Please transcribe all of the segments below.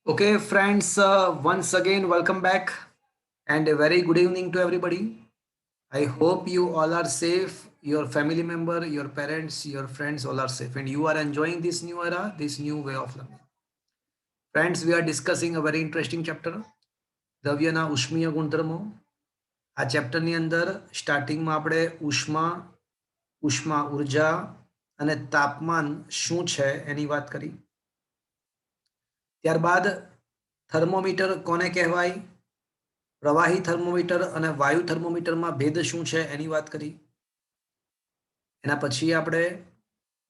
Okay, friends, once again, welcome back and a very good evening to everybody. I hope you all are safe, your family member, your parents, your friends all are safe, and you are enjoying this new era, this new way of learning. Friends, we are discussing a very interesting chapter, દ્રવ્યના ઉષ્મીય ગુણધર્મો. આ ચેપ્ટરની અંદર સ્ટાર્ટિંગમાં આપણે ઉષ્મા, ઉષ્મા ઉર્જા અને તાપમાન શું છે એની વાત કરી. ત્યારબાદ થર્મોમીટર કોને કહેવાય, પ્રવાહી થર્મોમીટર અને વાયુ થર્મોમીટરમાં ભેદ શું છે એની વાત કરી. એના પછી આપણે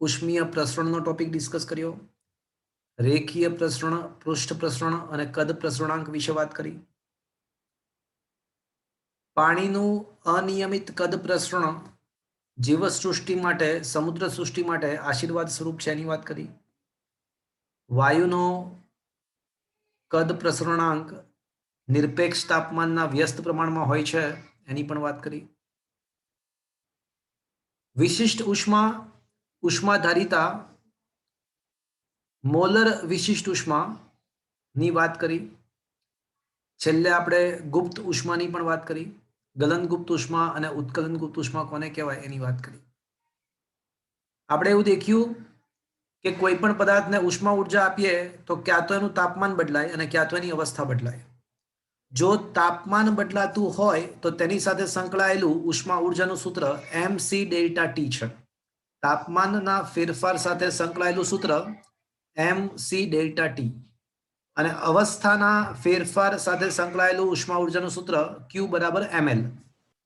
ઉષ્મીય પ્રસરણનો ટોપિક ડિસ્કસ કર્યો, રેખીય પ્રસરણ, પૃષ્ઠ પ્રસરણ અને કદ પ્રસરણાંક વિશે વાત કરી. પાણીનું અનિયમિત કદ પ્રસરણ જીવસૃષ્ટિ માટે, સમુદ્ર સૃષ્ટિ માટે આશીર્વાદ સ્વરૂપ છે એની વાત કરી. વાયુનો કદ પ્રસરણાંક નિરપેક્ષ તાપમાનના વ્યસ્ત પ્રમાણમાં હોય છે એની પણ વાત કરી. વિશિષ્ટ ઉષ્મા, ઉષ્માધારિતા, મોલર વિશિષ્ટ ઉષ્માની વાત કરી. છેલ્લે આપણે ગુપ્ત ઉષ્માની પણ વાત કરી. ગલનગુપ્ત ઉષ્મા અને ઉત્કલનગુપ્ત ઉષ્મા કોને કહેવાય એની વાત કરી. આપણે એવું દેખ્યું કે કોઈ પણ પદાર્થને ઉષ્મા ઉર્જા આપીએ તો ક્યાં તો એનું તાપમાન બદલાય અને ક્યાં તો એની અવસ્થા બદલાય. જો તાપમાન બદલાતું હોય તો તેની સાથે સંકળાયેલું ઉષ્મા ઉર્જાનું સૂત્ર mc ડેલ્ટા ટી છે. તાપમાનના ફેરફાર સાથે સંકળાયેલું સૂત્ર mc ડેલ્ટા ટી અને અવસ્થાના ફેરફાર સાથે સંકળાયેલું ઉષ્મા ઉર્જાનું સૂત્ર q બરાબર ml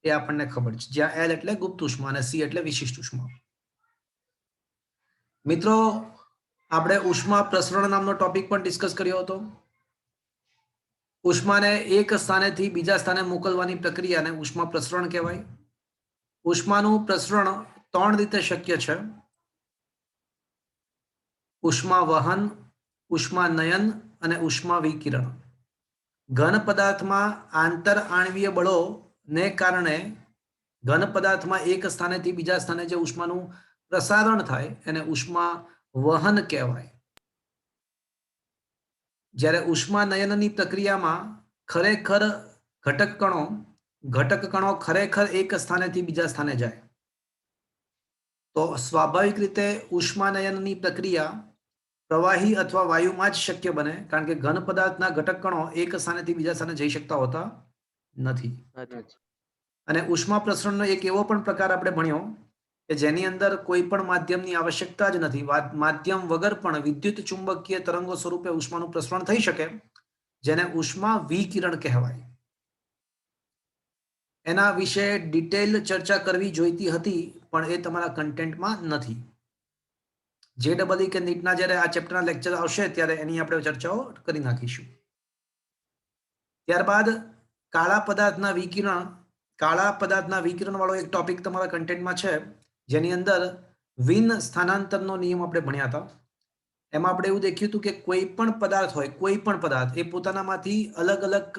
એ આપણને ખબર છે, જ્યાં l એટલે ગુપ્ત ઉષ્મા અને c એટલે વિશિષ્ટ ઉષ્મા. મિત્રો, આપણે ઉષ્મા પ્રસરણ નામનો ટોપિક પણ ડિસ્કસ કર્યો હતો. ઉષ્માને એક સ્થાનેથી બીજા સ્થાને મોકલવાની પ્રક્રિયાને ઉષ્મા પ્રસરણ કહેવાય. ઉષ્માનું પ્રસરણ ત્રણ રીતે શક્ય છે: ઉષ્મા વહન, ઉષ્મા નયન અને ઉષ્મા વિકિરણ. ઘન પદાર્થમાં આંતર આણ્વીય બળોને કારણે ઘન પદાર્થમાં એક સ્થાનેથી બીજા સ્થાને જે ઉષ્માનું પ્રસારણ થાય એને ઉષ્મા વહન કહેવાય. જ્યારે ઉષ્મા નયનની પ્રક્રિયામાં ખરેખર ઘટક કણો ખરેખર એક સ્થાનેથી બીજા સ્થાને જાય. તો સ્વાભાવિક રીતે ઉષ્મા નયનની પ્રક્રિયા પ્રવાહી અથવા વાયુમાં જ શક્ય બને, કારણ કે ઘન પદાર્થના ઘટક કણો એક સ્થાનેથી બીજા સ્થાને જઈ શકતા હોતા નથી. અને ઉષ્મા પ્રસરણનો એક એવો પણ પ્રકાર આપણે ભણ્યો કે જેની અંદર કોઈ પણ માધ્યમની આવશ્યકતા જ નથી. માધ્યમ વગર પણ વિદ્યુત ચુંબકીય તરંગો સ્વરૂપે ઉષ્માનું પ્રસરણ થઈ શકે, જેને ઉષ્મા વિકિરણ કહેવાય. એના વિશે ડિટેલ ચર્ચા કરવી જોઈતી હતી, પણ એ તમારા કન્ટેન્ટમાં નથી. JEE કે નીટના જ્યારે આ ચેપ્ટરના લેક્ચર આવશે ત્યારે એની આપણે ચર્ચાઓ કરી નાખીશું. ત્યારબાદ કાળા પદાર્થના વિકિરણ વાળો એક ટોપિક તમારા કન્ટેન્ટમાં છે, જેની અંદર વિન સ્થાનાંતરનો નિયમ આપણે ભણ્યા હતા. એમાં આપણે એવું દેખ્યું હતું કે કોઈ પણ પદાર્થ હોય, કોઈ પણ પદાર્થ એ પોતાનામાંથી અલગ અલગ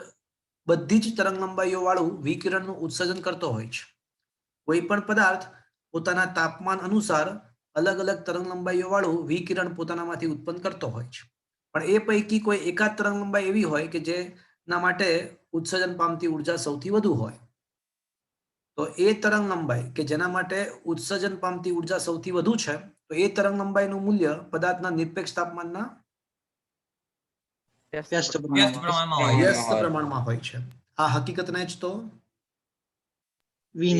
બધી જ તરંગ લંબાઈઓ વાળું વિકિરણનું ઉત્સર્જન કરતો હોય છે. કોઈ પણ પદાર્થ પોતાના તાપમાન અનુસાર અલગ અલગ તરંગ લંબાઈઓ વાળું વિકિરણ પોતાનામાંથી ઉત્પન્ન કરતો હોય છે. પણ એ પૈકી કોઈ એકાદ તરંગ લંબાઈ એવી હોય કે જેના માટે ઉત્સર્જન પામતી ઉર્જા સૌથી વધુ હોય. તો એ તરંગ લંબાઈ કે જેના માટે ઉત્સર્જન પામતી ઉર્જા સૌથી વધુ છે, તો એ તરંગ લંબાઈનું મૂલ્ય પદાર્થના નિરપેક્ષ તાપમાનના વ્યસ્ત પ્રમાણમાં હોય છે. આ હકીકતને જ તો વીન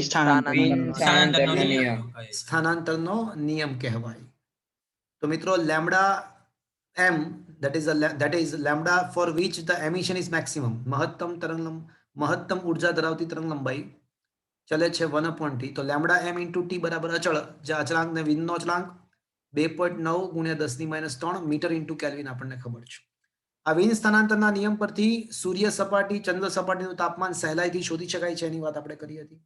સ્થાનાંતરનો નિયમ કહેવાય. તો મિત્રો, lambda m, that is lambda for which the emission is maximum, મહત્તમ ઉર્જા ધરાવતી તરંગ લંબાઈ ચલે છે 1/t. તો લેમ્ડા m into t બરાબર અચળ, જે અચળાંકને વિનનો અચળાંક 2.9 × 10⁻³ મીટર ઇન્ટુ કેલ્વિન આપણને ખબર છે. આ વિન સ્થાનાંતરના નિયમ પરથી સૂર્ય સપાટી, ચંદ્ર સપાટીનું તાપમાન સહેલાઈથી શોધી શકાય છે એની વાત આપણે કરી હતી.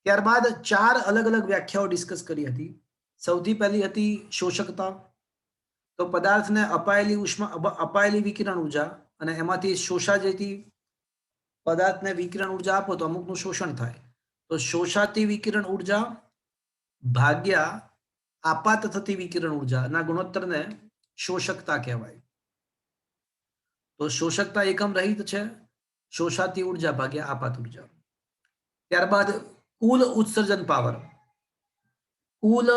ત્યારબાદ 4 અલગ અલગ વ્યાખ્યાઓ ડિસ્કસ કરી હતી. સૌથી પહેલી હતી શોષકતા. તો પદાર્થને અપાયેલી વિકિરણ ઉર્જા અને એમાંથી શોષા જતી પદાર્થને વિકિરણ ઉર્જા આપો તો અમુકનું શોષણ થાય. તો શોષાતી વિકિરણ ઉર્જા ભાગ્યા આપાત થતી વિકિરણ ઉર્જાના ગુણોત્તરને શોષકતા કહેવાય. તો શોષકતા એકમ રહિત છે, શોષાતી ઉર્જા ભાગ્યા આપાત ઉર્જા. ત્યારબાદ કુલ ઉત્સર્જન પાવર. કુલ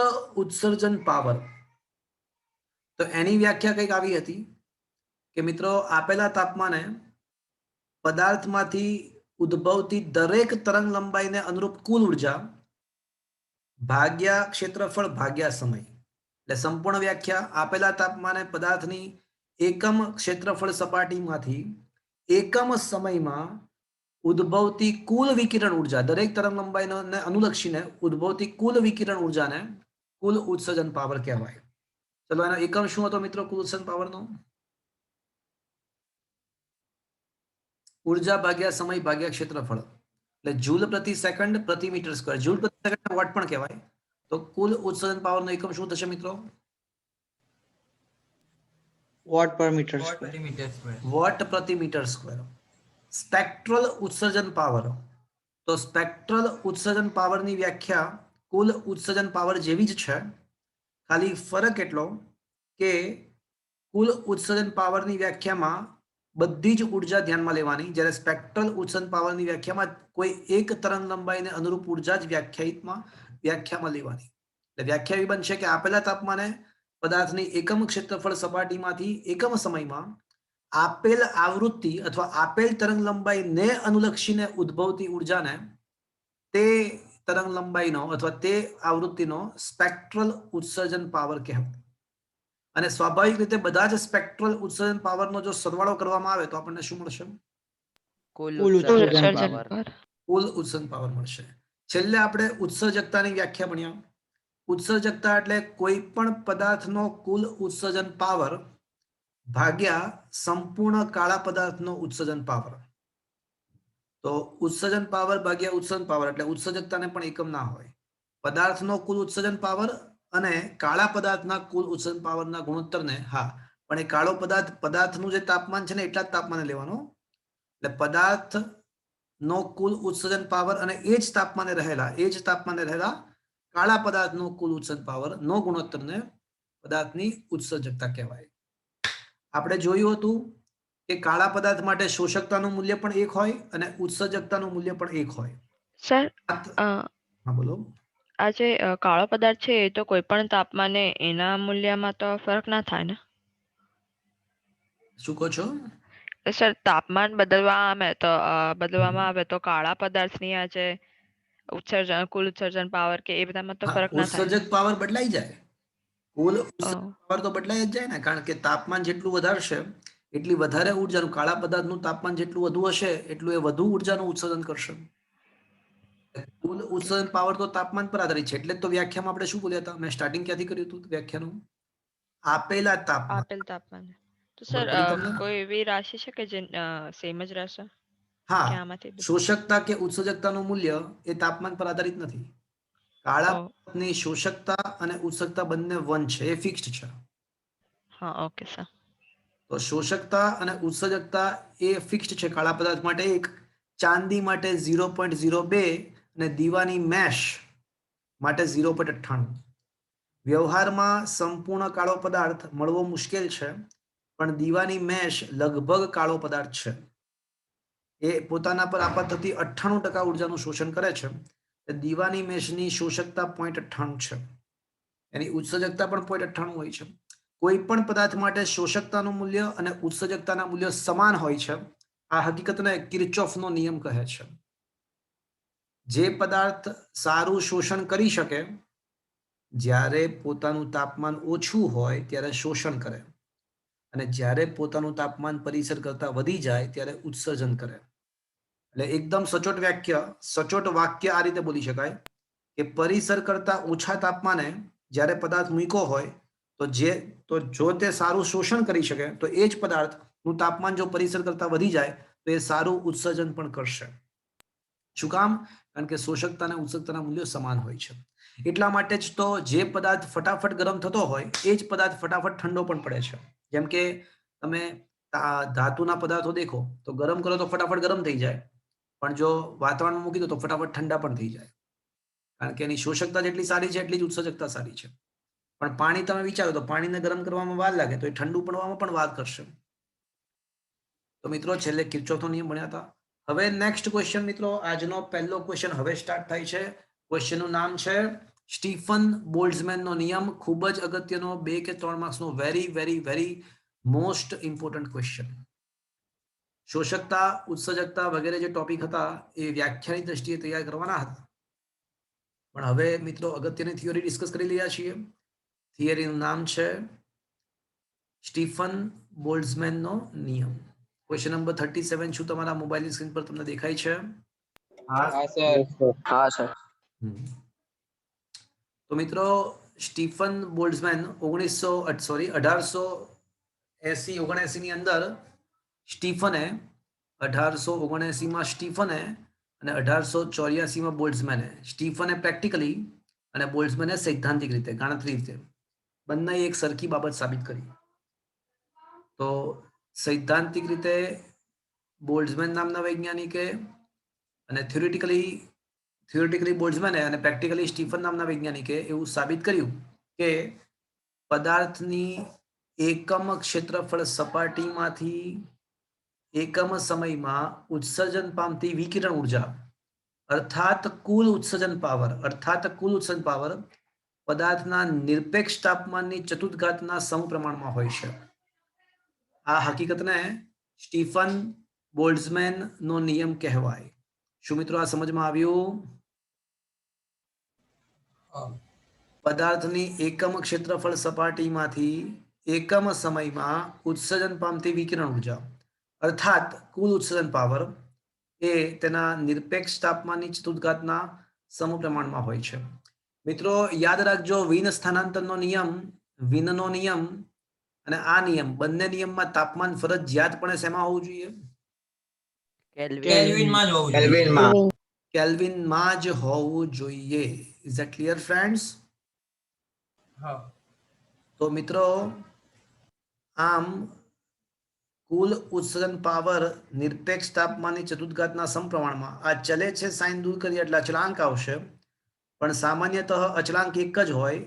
ઉત્સર્જન પાવર, તો એની વ્યાખ્યા કંઈક આવી હતી કે મિત્રો આપેલા તાપમાને પદાર્થમાંથી ઉદ્ભવતી દરેક તરંગ લંબાઈને અનુરૂપ કુલ ઉર્જા ભાગ્યા ક્ષેત્રફળ ભાગ્યા સમય. એટલે સંપૂર્ણ વ્યાખ્યા: આપેલા તાપમાને પદાર્થની એકમ ક્ષેત્રફળ સપાટીમાંથી એકમ સમયમાં ઉદ્ભવતી કુલ વિકિરણ ઉર્જા, દરેક તરંગ લંબાઈને અનુલક્ષીને ઉદ્ભવતી કુલ વિકિરણ ઉર્જાને કુલ ઉત્સર્જન પાવર કહેવાય. ચલો, એનો એકમ શું હતો મિત્રો કુલ ઉત્સર્જન પાવરનો? ઉર્જા ભાગ્યા સમય ભાગ્યા ક્ષેત્રફળ, એટલે જૂલ પ્રતિ સેકન્ડ પ્રતિ મીટર સ્ક્વેર. જૂલ પ્રતિ સેકન્ડ વોટ પણ કહેવાય. તો કુલ ઉત્સર્જન પાવરનો એકમ શું થશે મિત્રો? વોટ પર મીટર વોટ સ્ક્વેર. પ્રતિ મીટર સ્ક્વેર. વોટ પ્રતિ મીટર સ્ક્વેર. સ્પેક્ટ્રલ ઉત્સર્જન પાવર, તો સ્પેક્ટ્રલ ઉત્સર્જન પાવરની વ્યાખ્યા કુલ ઉત્સર્જન પાવર જેવી જ છે, ખાલી ફરક એટલો કે કુલ ઉત્સર્જન પાવરની વ્યાખ્યામાં બધી જ ઉર્જા ધ્યાનમાં લેવાની, જ્યારે સ્પેક્ટ્રલ ઉત્સર્જન પાવરની વ્યાખ્યામાં કોઈ એક તરંગ લંબાઈને અનુરૂપ ઉર્જા જ વ્યાખ્યામાં લેવાની. એટલે વ્યાખ્યા એવી બનશે કે આપેલા તાપમાને પદાર્થની એકમ ક્ષેત્રફળ સપાટીમાંથી એકમ સમયમાં આપેલ આવૃત્તિ અથવા આપેલ તરંગ લંબાઈને અનુલક્ષીને ઉદ્ભવતી ઉર્જાને તે તરંગ લંબાઈનો અથવા તે આવૃત્તિનો સ્પેક્ટ્રલ ઉત્સર્જન પાવર કહેવાય. અને સ્વાભાવિક રીતે બધા જ સ્પેક્ટ્રલ ઉત્સર્જન પાવરનો જો સરવાળો કરવામાં આવે તો આપણને શું મળશે? કુલ ઉત્સર્જન પાવર. કુલ ઉત્સર્જન પાવર મળશે. છેલ્લે આપણે ઉત્સર્જકતાની વ્યાખ્યા ભણ્યા. ઉત્સર્જકતા એટલે કોઈ પણ પદાર્થનો કુલ ઉત્સર્જન પાવર ભાગ્યા સંપૂર્ણ કાળા પદાર્થનો ઉત્સર્જન પાવર. તો ઉત્સર્જન પાવર ભાગ્યા ઉત્સર્જન પાવર એટલે ઉત્સર્જકતાને પણ એકમ ના હોય. પદાર્થનો કુલ ઉત્સર્જન પાવર અને કાળા પદાર્થના કુલ ઉત્સર્જન પાવરના ગુણોત્તરને, હા, પણ એ કાળો પદાર્થનું જે તાપમાન છે ને એટલા જ તાપમાને લેવાનો. એટલે પદાર્થનો કુલ ઉત્સર્જન પાવર અને એ જ તાપમાને રહેલા કાળા પદાર્થનો કુલ ઉત્સર્જન પાવર નો ગુણોત્તરને પદાર્થની ઉત્સર્જકતા કહેવાય. આપણે જોયું હતું કે કાળા પદાર્થ માટે શોષકતાનું મૂલ્ય પણ એક હોય અને ઉત્સર્જકતાનું મૂલ્ય પણ એક હોય. સર, હા બોલો. આ જે કાળો પદાર્થ છે એ તો કોઈ પણ તાપમાને એના મૂલ્યમાં તો ફરક ના થાય ને? શું કહો છો? સર, તાપમાન બદલવામાં આવે તો કાળા પદાર્થની આ જે કુલ ઉત્સર્જન પાવર કે એ બધામાં તો ફરક ના થાય? ઉત્સર્જક પાવર બદલાઈ જાય. કુલ ઉત્સર્જક પાવર તો બદલાઈ જ જાય ને, કારણ કે તાપમાન જેટલું વધારશે એટલી વધારે ઉર્જાનું, કાળા પદાર્થનું તાપમાન જેટલું વધુ હશે એટલું એ વધુ ઉર્જાનું ઉત્સર્જન કરશે. કુલ ઉત્સર્જન પાવર તો તાપમાન પર આધારિત છે. એટલે તો વ્યાખ્યામાં આપણે શું બોલ્યા હતા? મેં સ્ટાર્ટિંગ ક્યાંથી કર્યું હતું વ્યાખ્યાનું? આપેલા તાપમાન. આપેલ તાપમાન. તો સર, કોઈ એવી રાશિ છે કે જે સેમ જ રહેશે? હા, કે આમાંથી શોષકતા કે ઉત્સર્જકતાનું મૂલ્ય એ તાપમાન પર આધારિત નથી. કાળા પદાર્થની શોષકતા અને ઉત્સર્જકતા બંને 1 છે, એ ફિક્સ્ડ છે. હા, ઓકે સર. તો શોષકતા અને ઉત્સર્જકતા એ ફિક્સ્ડ છે. કાળા પદાર્થ માટે 1, ચાંદી માટે 0.02 અને દીવાની મેશ માટે 0.98. વ્યવહારમાં સંપૂર્ણ કાળો પદાર્થ મળવો મુશ્કેલ છે, પણ દીવાની મેશ લગભગ કાળો પદાર્થ છે. એ પોતાના પર આપાત થતી 98% ઉર્જાનું શોષણ કરે છે. દીવાની મેશની શોષકતા 0.98 છે. એની ઉત્સર્જકતા પણ 0.98 હોય છે. કોઈ પણ પદાર્થ માટે શોષકતાનું મૂલ્ય અને ઉત્સર્જકતાના મૂલ્યો સમાન હોય છે. આ હકીકતને કિર્ચોફનો નિયમ કહે છે. જે પદાર્થ સારું શોષણ કરી શકે, જ્યારે પોતાનું તાપમાન ઓછું હોય ત્યારે શોષણ કરે, અને જ્યારે પોતાનું તાપમાન પરિસર કરતા વધી જાય ત્યારે ઉત્સર્જન કરે. એટલે એકદમ સચોટ વાક્ય આ રીતે બોલી શકાય કે પરિસર કરતા ઓછા તાપમાને જ્યારે પદાર્થ મૂક્યો હોય તો જો તે સારું શોષણ કરી શકે તો એ જ પદાર્થનું તાપમાન જો પરિસર કરતા વધી જાય તો એ સારું ઉત્સર્જન પણ કરશે. શું કામ? કારણ કે શોષકતા અને ઉત્સર્જકતાના મૂલ્યો સમાન હોય છે. એટલા માટે જ તો જે પદાર્થ ફટાફટ ગરમ થતો હોય એ જ પદાર્થ ફટાફટ ઠંડો પણ પડે છે. જેમ કે તમે ધાતુના પદાર્થો દેખો તો ગરમ કરો તો ફટાફટ ગરમ થઈ જાય, પણ જો વાતાવરણમાં મૂકી દો તો ફટાફટ ઠંડા પણ થઈ જાય, કારણ કે એની શોષકતા જેટલી સારી છે એટલી જ ઉત્સર્જકતા સારી છે. પણ પાણી તમે વિચારો તો પાણીને ગરમ કરવામાં વાર લાગે તો એ ઠંડુ પડવામાં પણ વાર કરશે. તો મિત્રો છેલ્લે કિર્ચોફનો નિયમ ભણ્યા હતા. હવે નેક્સ્ટ ક્વેશ્ચન મિત્રો, આજનો પહેલો ક્વેશ્ચન હવે સ્ટાર્ટ થાય છે. ક્વેશ્ચનનું નામ છે સ્ટીફન બોલ્ટ્ઝમેનનો નિયમ. ખૂબ જ અગત્યનો 2 કે 3 માર્ક્સનો very very very most important question. શોષકતા, ઉત્સર્જકતા વગેરે જે ટોપિક હતા એ વ્યાખ્યાની દ્રષ્ટિએ તૈયાર કરવાના હતા, પણ હવે મિત્રો અગત્યની થિયરી ડિસ્કસ કરી રહ્યા છીએ. થિયરીનું નામ છે સ્ટીફન બોલ્ટ્ઝમેનનો નિયમ. ક્વેશ્ચન નંબર 37 શું તમારા મોબાઈલની સ્ક્રીન પર તમને દેખાય છે? હા સર. તો મિત્રો સ્ટીફન બોલ્ટ્ઝમેન 1879 ની અંદર સ્ટીફને 1879 માં સ્ટીફને અને 1884 માં બોલ્ટ્ઝમેને, સ્ટીફને પ્રેક્ટિકલી અને બોલ્ટ્ઝમેને સૈદ્ધાંતિક રીતે ગણતરી રીતે બંને એક સરખી બાબત સાબિત કરી. તો સૈદ્ધાંતિક રીતે બોલ્ટ્ઝમેન નામના વૈજ્ઞાનિકે અને થિયોરેટિકલી બોલ્ટ્ઝમેને અને પ્રેક્ટિકલી સ્ટીફન નામના વૈજ્ઞાનિકે એવું સાબિત કર્યું કે પદાર્થની એકમ ક્ષેત્રફળ સપાટીમાંથી એકમ સમયમાં ઉત્સર્જન પામતી વિકિરણ ઉર્જા અર્થાત કુલ ઉત્સર્જન પાવર પદાર્થના નિરપેક્ષ તાપમાનની ચતુર્થઘાતના સમપ્રમાણમાં હોય છે. આ હકીકતને સ્ટીફન બોલ્ટ્ઝમેનનો નિયમ કહેવાય. શું મિત્રો આ સમજમાં આવ્યું? પદાર્થની એકમ ક્ષેત્રફળ સપાટીમાંથી એકમ સમયમાં ઉત્સર્જન પામતી વિકિરણ ઉર્જા અર્થાત કુલ ઉત્સર્જન પાવર એ તેના નિરપેક્ષ તાપમાનની ચતુર્થઘાતના સમપ્રમાણમાં હોય છે. મિત્રો યાદ રાખજો, વિનનો નિયમ અને આ નિયમ, બંને નિયમમાં તાપમાન ફરજિયાતપણે શેમાં હોવું જોઈએ? કેલ્વિનમાં જ હોવું જોઈએ. Is that clear friends? તો મિત્રો આમ કુલ ઉત્સર્જન પાવર નિરપેક્ષ તાપમાનની ચતુર્થઘાતના સમપ્રમાણમાં આ ચલે છે, સાઇન દૂર કરીએ એટલે અચળાંક આવશે, પણ સામાન્યતઃ અચળાંક એક જ હોય.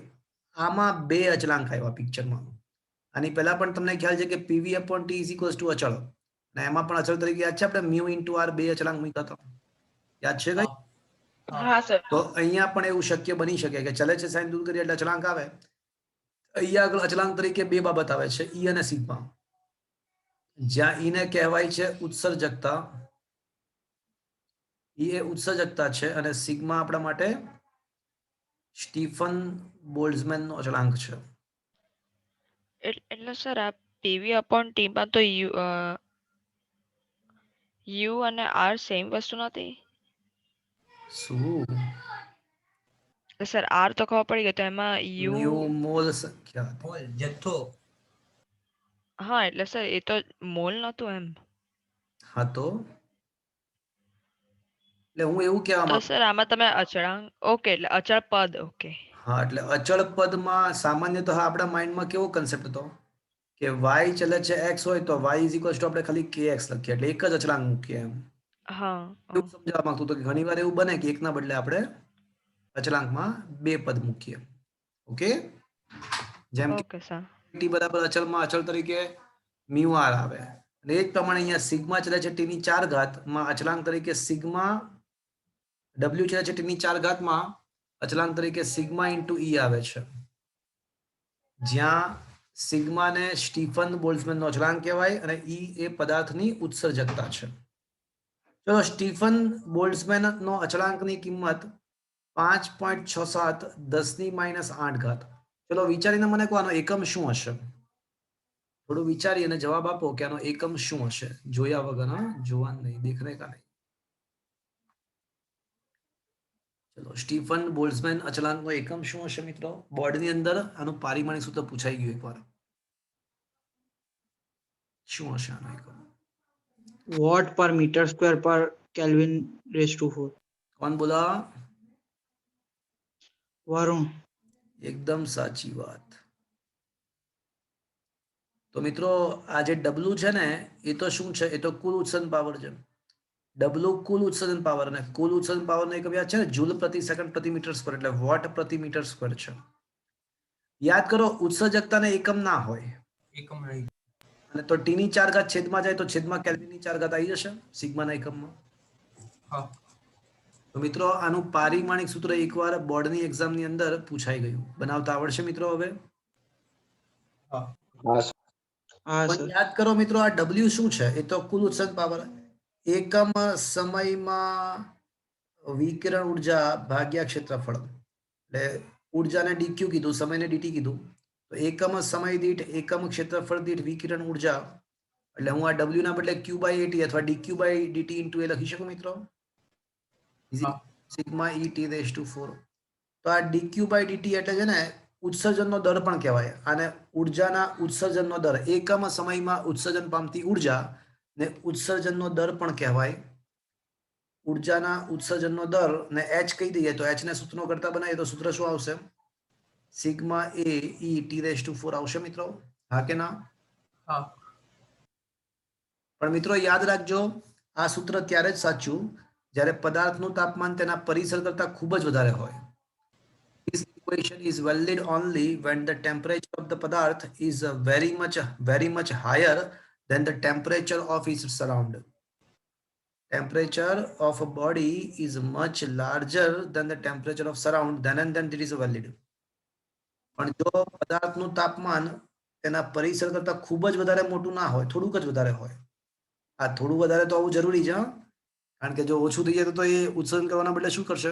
આમાં બે અચળાંક આવ્યા પિક્ચરમાં. આની પહેલા પણ તમને ખ્યાલ છે કે PV upon T is equals two અચળ, અને એમાં પણ અચળ તરીકે યાદ છે આપણે મ્યુ ઇન્ટુ આર બે અચળાંક મૂક્યા હતા, યાદ છે કઈ? હા સર. તો અહીંયા પણ એવું શક્ય બની શકે કે ચલે છે સાઇન દૂર કરીએ એટલે અચળાંક આવે. અહીંયા આગળ અચળાંક તરીકે બે બાબત આવે છે, ઈ અને સિગ્મા. જ્યાં ઈ ને કહેવાય છે ઉત્સર્જકતા, ઈ એ ઉત્સર્જકતા છે, અને સિગ્મા આપણા માટે સ્ટીફન બોલ્ટ્ઝમેનનો અચળાંક છે. એટલે સર આ પીવી અપોન ટી માં તો યુ અને આર સેમ વસ્તુ નથી? શું? સર આર તો ખબર પડી ગઈ, તો એમાં યુ મ્યુ મોલ સંખ્યા હતી. જથ્થો. હા એટલે સર એ તો મોલ નતું એમ. હા તો એટલે હું એવું કહેવા તો માંગુ, સર આમાં તમે અચળાંક, ઓકે એટલે અચળ પદ, ઓકે. હા એટલે અચળ પદમાં સામાન્યતઃ આપણા માઇન્ડમાં કેવો કન્સેપ્ટ હતો કે y ચલે છે x હોય તો y ઇઝ ઇક્વલ્સ ટુ આપણે ખાલી kx લખીએ, એટલે એક જ અચળાંક મૂકીએ એમ. હા એવું સમજાવવા માંગતું હતો કે ઘણીવાર એવું બને કે એકના બદલે આપણે અચળાંકમાં બે પદ મૂકીએ. ઓકે, જેમ કે ઓકે સર. t બરાબર અચળમાં અચળ તરીકે મ્યુ આર આવે, અને એ જ પ્રમાણે અહીંયા સિગ્મા ચલે છે t ની 4 ઘાતમાં અચળાંક તરીકે સિગ્મા w ચલે છે t ની 4 ઘાતમાં અચળાંક તરીકે સિગ્મા ઇન્ટુ ઈ આવે છે, જ્યાં સિગ્માને સ્ટીફન બોલ્ટ્ઝમેનનો અચળાંક કહેવાય અને ઈ એ પદાર્થની ઉત્સર્જકતા છે. ચલો, સ્ટીફન બોલ્ટ્ઝમેનનો અચળાંકની કિંમત 5.67 10⁻⁸. ચલો વિચારીને મને કહો આનો એકમ શું હશે? થોડું વિચારી અને જવાબ આપો કે આનો એકમ શું હશે, જોયા વગર, હા, જોવા નહીં, દેખને કા નહીં. ચલો, સ્ટીફન બોલ્ટ્ઝમેન અચળાંકનો એકમ શું હશે મિત્રો? બોર્ડની અંદર આનું પારિમાણિક સૂત્ર પૂછાઈ ગયું એકવાર. શું હશે આનો એકમ? વોટ પર મીટર સ્ક્વેર પર કેલ્વિન રેઝ ટુ 4. કોણ બોલા? વરુણ. એકદમ સાચી વાત. તો મિત્રો આ જે ડબલ્યુ છે ને એ તો શું છે? એ તો કુલ ઉત્સર્જન પાવર છે. ડબલ્યુ કુલ ઉત્સર્જન પાવર, અને કુલ ઉત્સર્જન પાવરનો એકમ યાદ છે ને, જૂલ પ્રતિ સેકન્ડ પ્રતિ મીટર સ્ક્વેર, એટલે વોટ પ્રતિ મીટર સ્ક્વેર છે. યાદ કરો, ઉત્સર્જકતાને એકમ ના હોય, એકમ રહી. અને તો ટી ની 4 ઘાત છેદમાં જાય તો છેદમાં કેલ્વિન ની 4 ઘાત આવી જશે સિગ્માના એકમમાં. હા તો મિત્રો આનું પારિમાણિક સૂત્ર એકવાર બોર્ડની એક્ઝામની અંદર પૂછાઈ ગયું. બનાવતા આવડશે મિત્રો હવે? હા હા પણ સર. યાદ કરો મિત્રો આ W શું છે? એ તો કુલ ઉત્સર્જન પાવર એકમ સમયમાં વિકિરણ ઉર્જા ભાગ્યા ક્ષેત્રફળ. એટલે ઉર્જાને dq કીધું, સમયને dt કીધું. તો એકમ સમય દીઠ એકમ ક્ષેત્રફળ દીઠ વિકિરણ ઉર્જા, એટલે હું આ W ના બદલે q/at અથવા dq by dt into એ લખી શકું મિત્રો. હા. Sigma e(t⁴). તો આ dq by dt એટલે છે ને ઉત્સર્જનનો દર પણ કહેવાય. અને ઉર્જાના ઉત્સર્જનનો દર, એકમ સમયમાં ઉત્સર્જન પામતી ઉર્જા ને ઉત્સર્જનનો દર પણ કહેવાય. ઉર્જાના ઉત્સર્જનનો દર ને h કહી દઈએ તો h ને સૂત્રો કરતા બનાવીએ તો સૂત્ર શું આવશે? સિગ્મા a e(t⁴) આવશે મિત્રો. હા કે ના? હા પણ મિત્રો યાદ રાખજો, આ સૂત્ર ત્યારે જ સાચું જ્યારે પદાર્થનું તાપમાન તેના પરિસર કરતા ખૂબ જ વધારે હોય. This equation is valid only when the temperature of the Padarth is very much higher than the temperature of its surround. Temperature of a body is much larger than the temperature of surround, then it is valid. પણ જો પદાર્થનું તાપમાન તેના પરિસર કરતા ખૂબ જ વધારે મોટું ના હોય, થોડુંક જ વધારે હોય. આ થોડું વધારે તો આવું જરૂરી છે, કારણ કે જો ઓછું થઈ જાય તો એ ઉત્સર્જન કરવાના બદલે શું કરશે?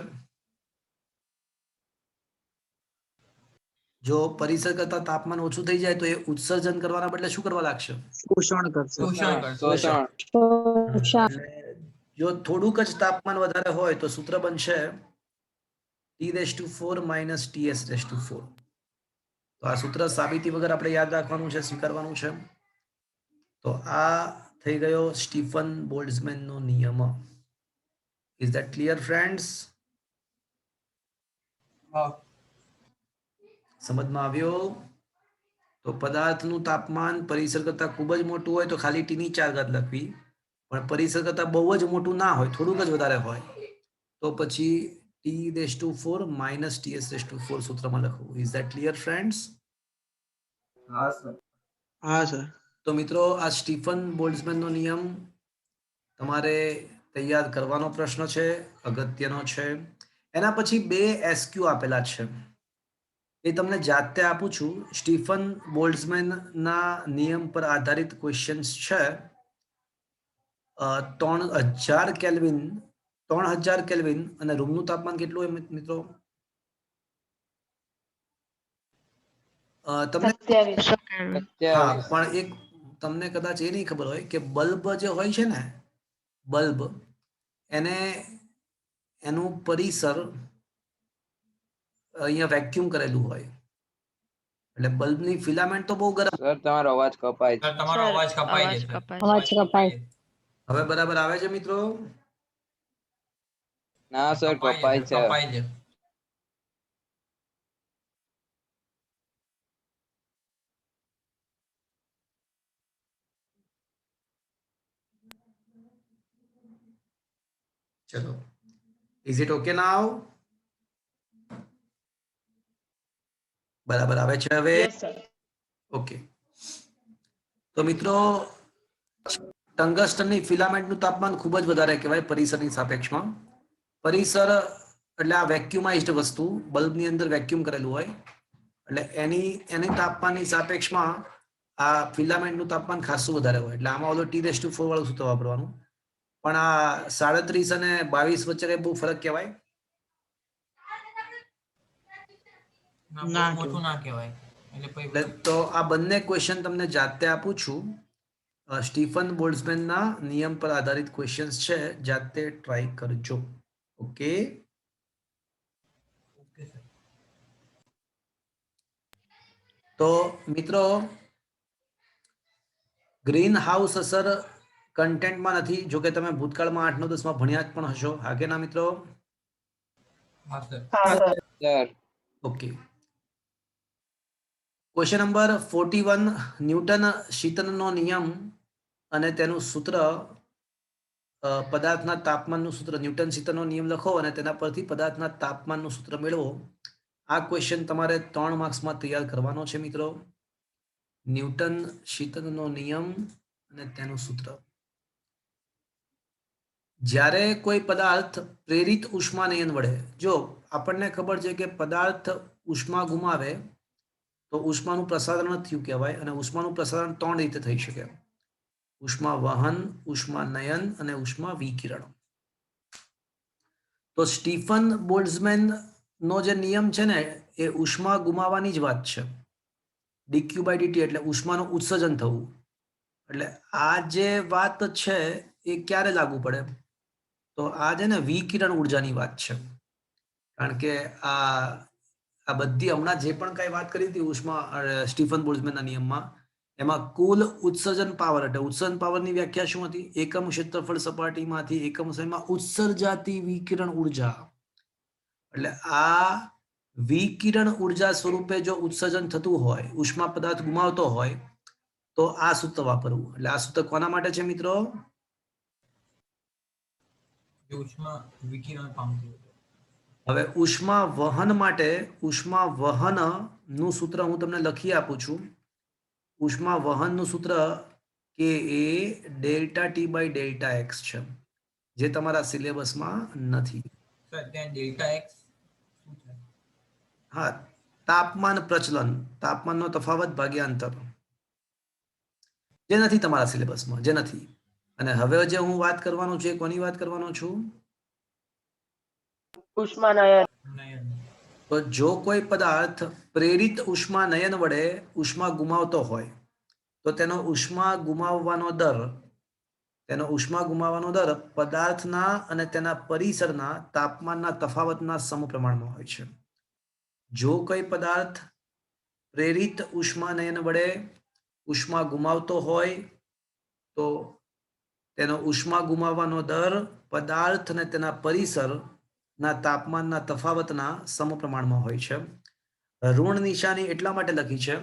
જો પરિસર કરતા તાપમાન ઓછું થઈ જાય તો એ ઉત્સર્જન કરવાના બદલે શું કરવા લાગશે? શોષણ કરશે. શોષણ કરશે. એટલે જો થોડુંક જ તાપમાન વધારે હોય તો સૂત્ર બનશે T⁴ minus TS⁴. તો આ સૂત્ર સાબિતી વગર આપણે યાદ રાખવાનું છે, સ્વીકારવાનું છે. તો આ થઈ ગયો સ્ટીફન બોલ્ટ્ઝમેનનો નિયમ. Is that clear friends? હા સમજમાં આવ્યો? તો પદાર્થનું તાપમાન પરિસર કરતા ખૂબ જ મોટું હોય તો ખાલી T ની 4 ઘાત લખવી. પણ પરિસર કરતા બહુ જ મોટું ના હોય, થોડુંક જ વધારે હોય તો પછી T⁴ minus TS⁴ સૂત્રમાં લખવું. Is that clear friends? હા સર. હા સર. તો મિત્રો આ સ્ટીફન બોલ્ટ્ઝમેનનો નિયમ તમારે તૈયાર કરવાનો પ્રશ્ન છે, અગત્યનો છે. એના પછી 2 SQ આપેલા છે, એ તમને જાતે આપું છું. સ્ટીફન બોલ્ટ્ઝમેનના નિયમ પર આધારિત ક્વેશ્ચન્સ છે. 3000 કેલ્વિન અને રૂમનું તાપમાન કેટલું હોય મિત્રો? તમને 100 કેલ્વિન. હા, પણ એક તમને કદાચ એ નહીં ખબર હોય કે બલ્બ જે હોય છે ને, બલ્બ એને એનું પરિસર અહીંયા વેક્યુમ કરેલું હોય, એટલે બલ્બની ફિલામેન્ટ તો બહુ ગરમ. સર તમારો અવાજ કપાય છે. સર તમારો સર, અવાજ કપાય અવાજ છે સર. કપાય. અવાજ કપાય. હવે બરાબર આવે છે મિત્રો? ના સર કપાય છે. કપાય છે. ચલો, ઇઝ ઇટ ઓકે નાઉ? બરાબર આવે છે હવે? ઓકે. તો મિત્રો ટંગસ્ટનની ફિલામેન્ટનું તાપમાન ખૂબ જ વધારે કહેવાય પરિસરની સાપેક્ષમાં. પરિસર એટલે આ વેક્યુમાઇઝ્ડ વસ્તુ, બલ્બની અંદર વેક્યુમ કરેલું હોય, એટલે એની તાપમાનની સાપેક્ષમાં આ ફિલામેન્ટનું તાપમાન ખાસું વધારે હોય. એટલે આમાં ઓલો T⁴ વાળું સૂત્ર વાપરવાનું. પણ આ 37 અને 22 વચ્ચે બહુ ફરક કહેવાય? ના, બહુ મોટું ના કહેવાય. એટલે તો આ બંને ક્વેશ્ચન તમને જાતે આપું છું. સ્ટીફન બોલ્ટ્ઝમેનના નિયમ પર આધારિત ક્વેશ્ચન્સ છે, જાતે ટ્રાય કરજો. ઓકે. તો મિત્રો ગ્રીન હાઉસ અસર કન્ટેન્ટમાં નથી, જો કે તમે ભૂતકાળમાં 8, 9, 10માં ભણ્યા જ પણ હશો. હા કે ના મિત્રો? હા sir. Sir okay. Question number 41, Newton શીતનનો નિયમ અને તેનું સૂત્ર, પદાર્થના તાપમાનનું સૂત્ર. ન્યૂટન શીતનનો નિયમ લખો અને તેના પરથી પદાર્થના તાપમાનનું સૂત્ર મેળવો. આ ક્વેશ્ચન તમારે 3 માર્ક્સમાં તૈયાર કરવાનો છે મિત્રો. ન્યૂટન શીતલનો નિયમ અને તેનું સૂત્ર. જ્યારે કોઈ પદાર્થ પ્રેરિત ઉષ્માનયન વડે, જો આપણને ખબર છે કે પદાર્થ ઉષ્મા ગુમાવે તો ઉષ્માનું પ્રસારણ થયું કહેવાય, અને ઉષ્માનું પ્રસારણ 3 રીતે થઈ શકે: ઉષ્મા વહન, ઉષ્મા નયન અને ઉષ્મા વિકિરણ. તો સ્ટીફન બોલ્ટ્ઝમેન નો જે નિયમ છે ને એ ઉષ્મા ગુમાવવાની જ વાત છે. dq by dt એટલે ઉષ્માનું ઉત્સર્જન થવું. એટલે આ જે વાત છે એ ક્યારે લાગુ પડે? તો આ છે ને વિકિરણ ઉર્જાની વાત છે. કારણ કે આ બધી હમણાં જે પણ કઈ વાત કરી હતી ઉષ્મા સ્ટીફન બોલ્ટ્ઝમેનના નિયમમાં, એમાં કુલ ઉત્સર્જન પાવર, એટલે ઉત્સર્જન પાવરની વ્યાખ્યા શું હતી? એકમ ક્ષેત્રફળ સપાટીમાંથી એકમ સમયમાં ઉત્સર્જાતી વિકિરણ ઉર્જા. એટલે આ વિકિરણ ઉર્જા સ્વરૂપે જો ઉત્સર્જન થતું હોય, ઉષ્મા પદાર્થ ગુમાવતો હોય, તો આ સૂત્ર વાપરવું. એટલે આ સૂત્ર કોના માટે છે મિત્રો? જે ઉષ્મા વિકિરણ પામતી હોય. હવે ઉષ્મા વહન માટે ઉષ્મા વહન નું સૂત્ર હું તમને લખી આપું છું. ઉષ્મા વહનનું સૂત્ર કે A delta T by delta X છે, જે તમારા સિલેબસમાં નથી. સર ત્યાં ડેલ્ટા એક્સ શું છે? હા, તાપમાન પ્રચલન, તાપમાનનો તફાવત ભાગ્યા અંતર, જે નથી તમારા સિલેબસમાં, જે નથી. અને હવે જે હું વાત કરવાનો છું એ કોની વાત કરવાનો છું? નયન. તો જો કોઈ પદાર્થ પ્રેરિત ઉષ્મા નયન વડે ઉષ્મા ગુમાવતો હોય તો તેનો ઉષ્મા ગુમાવવાનો દર પદાર્થના અને તેના પરિસરના તાપમાનના તફાવતના સમપ્રમાણમાં હોય છે. જો કોઈ પદાર્થ પ્રેરિત ઉષ્મા નયન વડે ઉષ્મા ગુમાવતો હોય તો તેનો ઉષ્મા ગુમાવવાનો દર પદાર્થ અને તેના પરિસરના તાપમાનના તફાવતના સમપ્રમાણમાં હોય છે. ઋણ નિશાની એટલા માટે લખી છે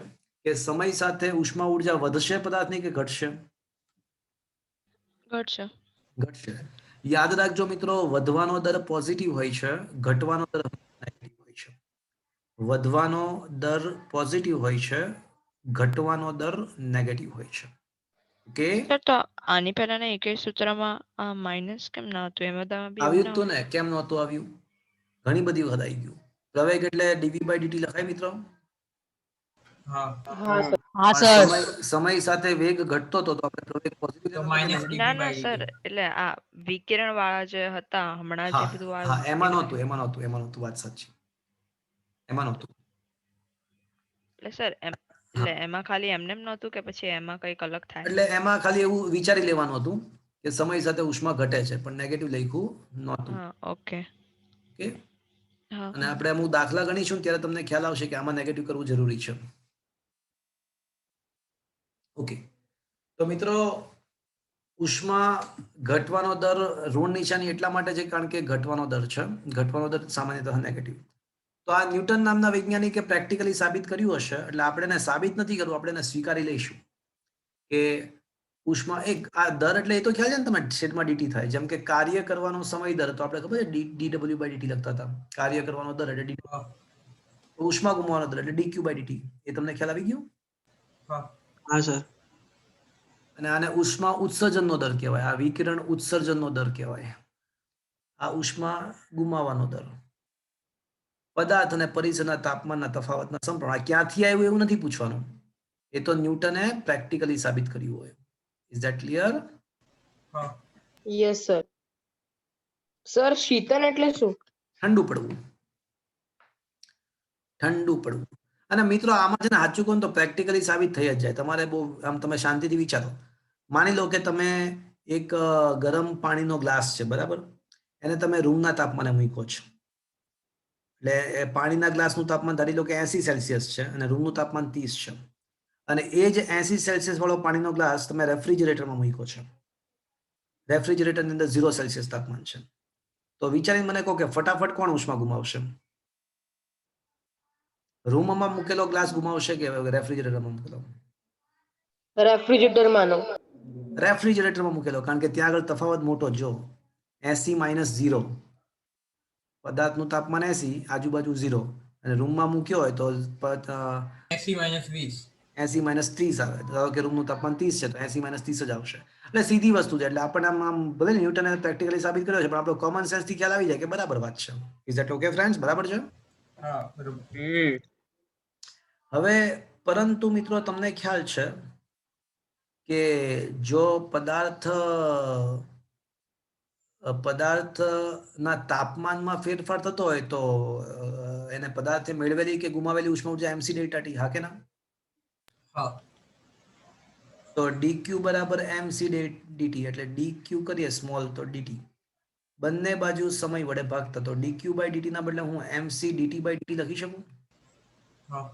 કે સમય સાથે ઉષ્મા ઉર્જા વધશે પદાર્થની કે ઘટશે? ઘટશે. યાદ રાખજો મિત્રો, વધવાનો દર પોઝિટિવ હોય છે, ઘટવાનો દર નેગેટિવ હોય છે. વધવાનો દર પોઝિટિવ હોય છે, ઘટવાનો દર નેગેટિવ હોય છે. ઓકે, સર તો આની પહેલાના એકેય સૂત્રમાં આ માઇનસ કેમ ના હતું? એમાં તમે બી આવ્યું હતું ને? કેમ નહોતું આવ્યું? ઘણી બધી વખત આવી ગયું. પ્રવેગ એટલે dv by dt લખાય મિત્રો? હા. સમય સાથે વેગ ઘટતો હતો તો આપણે પ્રવેગ પોઝિટિવ તો માઇનસ ના ડીવી ના બાય સર, એટલે આ વિકિરણ વાળા જે હતા હમણાં જે બધું હા, આવ્યું એમાં એ નહોતું, વાત સાચી, એમાં નહોતું. એટલે સર એટલે એમાં ખાલી એમને એમ નહોતું કે પછી એમાં કંઈક અલગ થાય? એટલે એમાં ખાલી એવું વિચારી લેવાનું હતું કે સમય સાથે ઉષ્મા ઘટે છે, પણ નેગેટિવ લખ્યું નહોતું. હા, ઓકે. ઓકે, હા. અને આપણે અમુક દાખલા ગણીશું ત્યારે તમને ખ્યાલ આવશે કે આમાં નેગેટિવ કરવું જરૂરી છે. ઓકે, તો મિત્રો ઉષ્મા ઘટવાનો દર ઋણ નિશાની એટલા માટે છે કારણ કે ઘટવાનો દર છે, ઘટવાનો દર સામાન્યતઃ નેગેટિવ. તો આ ન્યૂટન નામના વૈજ્ઞાનિકે પ્રેક્ટિકલી સાબિત કર્યું હશે, એટલે આપણે એને સાબિત નથી કરવું, આપણે એને સ્વીકારી લઈશું કે ઉષ્મા એક આ દર એટલે એ તો ખ્યાલ છે ને તમે છેદમાં dt થાય. જેમ કે કાર્ય કરવાનો સમય દર તો આપણે ખબર છે dw by dt લખતા હતા. કાર્ય કરવાનો દર એટલે dt, ઉષ્મા ગુમાવવાનો દર એટલે dq by dt. એ તમને ખ્યાલ આવી ગયો? હા સર. અને આને ઉષ્મા ઉત્સર્જનનો દર કહેવાય. આ વિકિરણ ઉત્સર્જનનો દર કહેવાય. આ ઉષ્મા ગુમાવવાનો દર પદાર્થ અને પરિસરના તાપમાનના તફાવતના સમપ્રમાણ. ક્યાંથી આવ્યું એવું નથી પૂછવાનું, એ તો ન્યૂટને પ્રેક્ટિકલી સાબિત કર્યું હોય. Is that clear? Yes sir. Sir શીતન એટલે શું? ઠંડુ પડવું, ઠંડુ પડવું. અને મિત્રો આમાં છે ને સાચું કહું તો પ્રેક્ટિકલી સાબિત થઈ જ જાય. તમારે બહુ આમ તમે શાંતિથી વિચારો. માની લો કે તમે એક ગરમ પાણીનો ગ્લાસ છે, બરાબર, એને તમે રૂમના તાપમાને મૂકો છો. એટલે એ પાણીના ગ્લાસનું તાપમાન ધારી લો કે 80 સેલ્સિયસ છે અને રૂમનું તાપમાન 30 છે. અને એ જ 80 સેલ્સિયસ વાળો પાણીનો ગ્લાસ તમે રેફ્રિજરેટરમાં મૂકો છો. રેફ્રિજરેટરની અંદર 0 સેલ્સિયસ તાપમાન છે. તો વિચારીને મને કહો કે ફટાફટ કોણ ઉષ્મા ગુમાવશે? રૂમમાં મૂકેલો ગ્લાસ ગુમાવશે કે રેફ્રિજરેટરમાં મૂકેલો? રેફ્રિજરેટર માનો. રેફ્રિજરેટરમાં મૂકેલો, કારણ કે ત્યાં આગળ તફાવત મોટો. જો 80 - 0, પદાર્થનું તાપમાન 80, આજુબાજુ 0, અને રૂમમાં મૂક્યો હોય તો 80 - 20. 80 માઇનસ 30 આવે. ધારો કે રૂમનું તાપમાન 30 છે તો 80 માઇનસ 30 જ આવશે. એટલે સીધી વસ્તુ છે. એટલે આપણને આમ ભલે ન્યૂટને પ્રેક્ટિકલી સાબિત કર્યો છે પણ આપણો કોમન સેન્સ થી ખ્યાલ આવી જાય કે બરાબર વાત છે. Is that okay friends? બરાબર છે? હા બરોબર. હવે પરંતુ મિત્રો તમને ખ્યાલ છે કે જો પદાર્થના તાપમાનમાં ફેરફાર થતો હોય તો એને પદાર્થે મેળવેલી કે ગુમાવેલી ઉષ્મા ઊર્જા mc ડેલ્ટા ટી, હા કે ના? હા તો dq બરાબર mc dt એટલે dq કરીએ સ્મોલ તો dt. બંને બાજુ સમય વડે ભાગતા તો dq by dt ના બદલે હું mc dt by dt લખી શકું. હા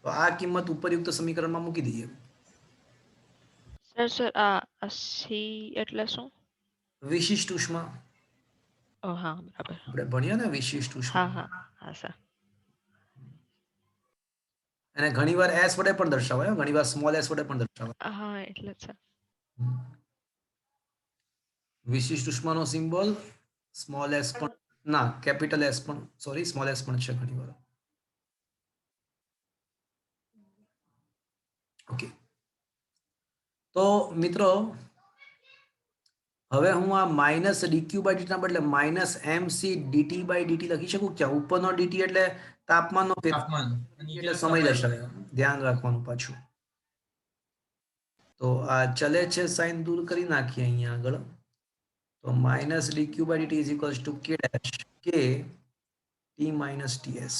તો આ કિંમત ઉપરયુક્ત સમીકરણમાં મૂકી દઈએ. સર આ સી એટલે શું? વિશિષ્ટ ઉષ્મા ઓ હા બરાબર. આપણે ભણ્યા ને વિશિષ્ટ ઉષ્મા. હા સર. અને ઘણીવાર s વડે પણ દર્શાવાય, ઘણીવાર સ્મોલ s વડે પણ દર્શાવાય. હા એટલે જ સર. વિશિષ્ટ ઉષ્માનો સિમ્બોલ સ્મોલ s પણ ના કેપિટલ s પણ સોરી સ્મોલ s પણ છે ઘણીવાર. ઓકે તો મિત્રો હવે હું આ માઇનસ dq બાય dt ના બદલે minus mc dt by dt લખી શકું. ક્યાં ઉપરનો dt એટલે તાપમાનનો ફેરફાર, તાપમાન એટલે સમય દર્શાવે. ધ્યાન રાખવાનું પાછું. તો આ ચલે છે સાઇન દૂર કરી નાખીએ અહીંયા આગળ. તો minus dq by dt is equals to k dash k t minus ts.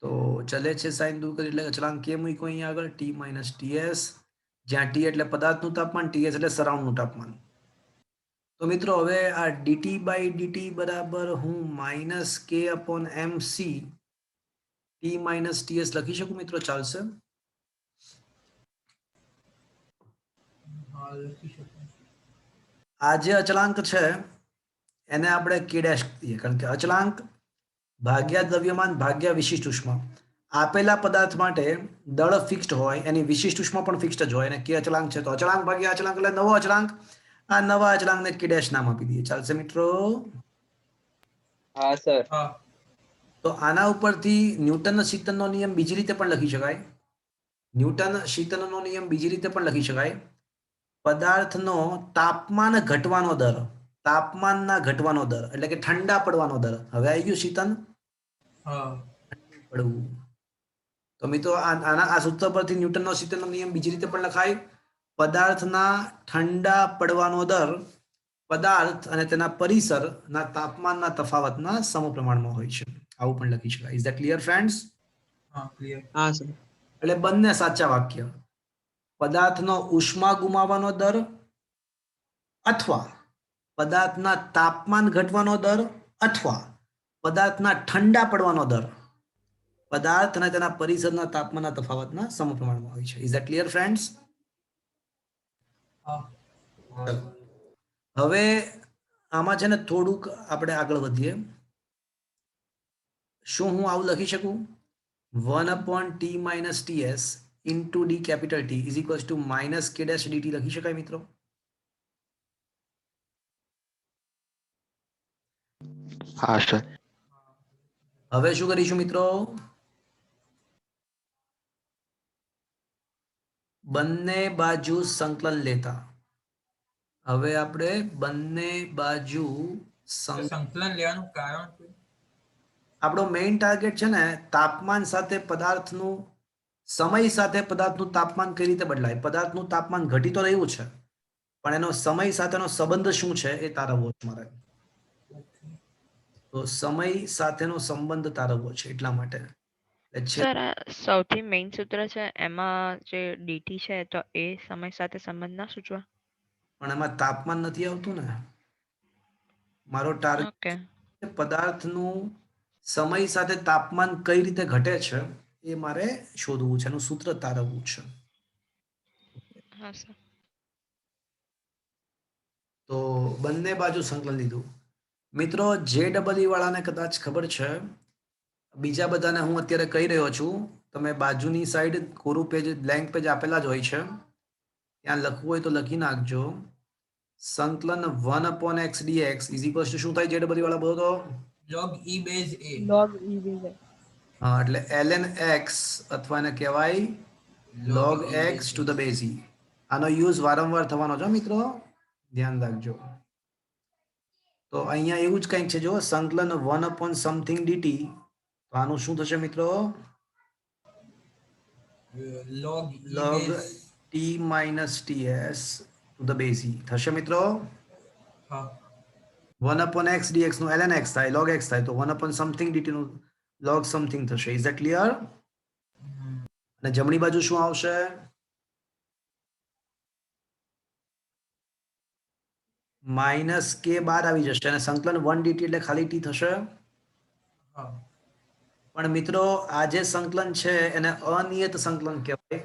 તો ચલે છે સાઇન દૂર કરી એટલે અચળાંક k મૂક્યો અહીંયા આગળ t માઇનસ ts, જ્યાં t એટલે પદાર્થનું તાપમાન, ts એટલે સરાઉન્ડનું તાપમાન. તો મિત્રો હવે આ dt બાય dt બરાબર હું minus k upon mc t minus ts લખી શકું મિત્રો? ચાલશે? હા લખી શકો. આ જે અચળાંક છે એને આપણે k ડેશ કહીએ, કારણ કે અચળાંક ભાગ્યા દ્રવ્યમાન ભાગ્યા વિશિષ્ટ ઉષ્મા. આપેલા પદાર્થ માટે દળ ફિક્સ્ડ હોય, એની વિશિષ્ટ ઉષ્મા પણ ફિક્સ્ડ જ હોય, અને k અચળાંક છે તો અચળાંક ભાગ્યા અચળાંક એટલે નવો અચળાંક. આ નવા અચળાંકને k ડેશ નામ આપી દઈએ. ચાલશે મિત્રો? હા સર. હા તો આના ઉપરથી ન્યૂટન શીતનનો નિયમ બીજી રીતે પણ લખી શકાય. ન્યૂટન શીતનનો નિયમ બીજી રીતે પણ લખી શકાય. પદાર્થનો તાપમાન ઘટવાનો દર, તાપમાનના ઘટવાનો દર એટલે કે ઠંડા પડવાનો દર. હવે આવી ગયું શીતન હા પડવું. તો મિત્રો આ સૂત્ર પરથી ન્યૂટનનો શીતનનો નિયમ બીજી રીતે પણ લખાય. પદાર્થના ઠંડા પડવાનો દર પદાર્થ અને તેના પરિસરના તાપમાનના તફાવતના સમપ્રમાણમાં હોય છે. આવું પણ લખી શકાય. Is that clear friends? હા ક્લિયર. હા સર. એટલે બંને સાચા વાક્ય. પદાર્થનો ઉષ્મા ગુમાવવાનો દર અથવા પદાર્થના તાપમાન ઘટવાનો દર અથવા પદાર્થના ઠંડા પડવાનો દર પદાર્થ અને તેના પરિસરના તાપમાનના તફાવતના સમપ્રમાણમાં હોય છે. Is that clear friends? હા હવે આમાં છે ને થોડુંક આપણે આગળ વધીએ. શું હું આવું લખી શકું? 1 upon t minus ts into d capital T is equals to minus k dash dt લખી શકાય મિત્રો? હા સર. હવે શું કરીશું મિત્રો? બંને બાજુ સંકલન લેતા. હવે આપણે બંને બાજુ સંકલન લેવાનું કારણ શું? આપણો મેઇન ટાર્ગેટ છે ને તાપમાન સાથે પદાર્થનું, સમય સાથે પદાર્થનું તાપમાન કઈ રીતે બદલાય. પદાર્થનું તાપમાન ઘટી તો રહ્યું છે પણ એનો સમય સાથેનો સંબંધ શું છે એ તારવવો છે મારે. તો સમય સાથેનો સંબંધ તારવવો છે એટલા માટે. સર આ સૌથી મેઇન સૂત્ર છે એમાં જે ડીટી છે તો એ સમય સાથે સંબંધ ના સૂચવા? પણ એમાં તાપમાન નથી આવતું ને. મારો ટાર્ગેટ ઓકે. પદાર્થનું સમય સાથે તાપમાન કઈ રીતે ઘટે છે એ મારે શોધવું છે, એનું સૂત્ર તારવવું છે. હા સર. તો બંને બાજુ સંકલન લીધું. મિત્રો જે ડબલ વાળાને કદાચ ખબર છે, બીજા બધાને હું અત્યારે કહી રહ્યો છું, તમે બાજુની સાઈડ કોરું પેજ બ્લેન્ક પેજ આપેલા જ હોય છે, ત્યાં લખવું હોય તો લખી નાખજો. સંકલન 1 upon x dx is equals two શું થાય? જે ડબલ વાળા બોલો તો log e base a. log e base a. હા એટલે ln x અથવા એને કહેવાય log x to the base e. આનો યુઝ વારંવાર થવાનો છે મિત્રો, ધ્યાન રાખજો. તો અહીંયા એવું જ કંઈક છે, જો સંકલન 1 સમથિંગ dt, તો આનું શું થશે મિત્રો? log e log base t minus ts to the base e થશે મિત્રો. હા 1/x dx નું ln x થાય, log x થાય, તો 1 સમથિંગ dt નું log સમથિંગ થશે. Is that clear? અને જમણી બાજુ શું આવશે? માઇનસ કે બાર આવી જશે અને સંકલન 1 dt એટલે ખાલી t થશે. હા પણ મિત્રો આ જે સંકલન છે એને અનિયત સંકલન કહેવાય.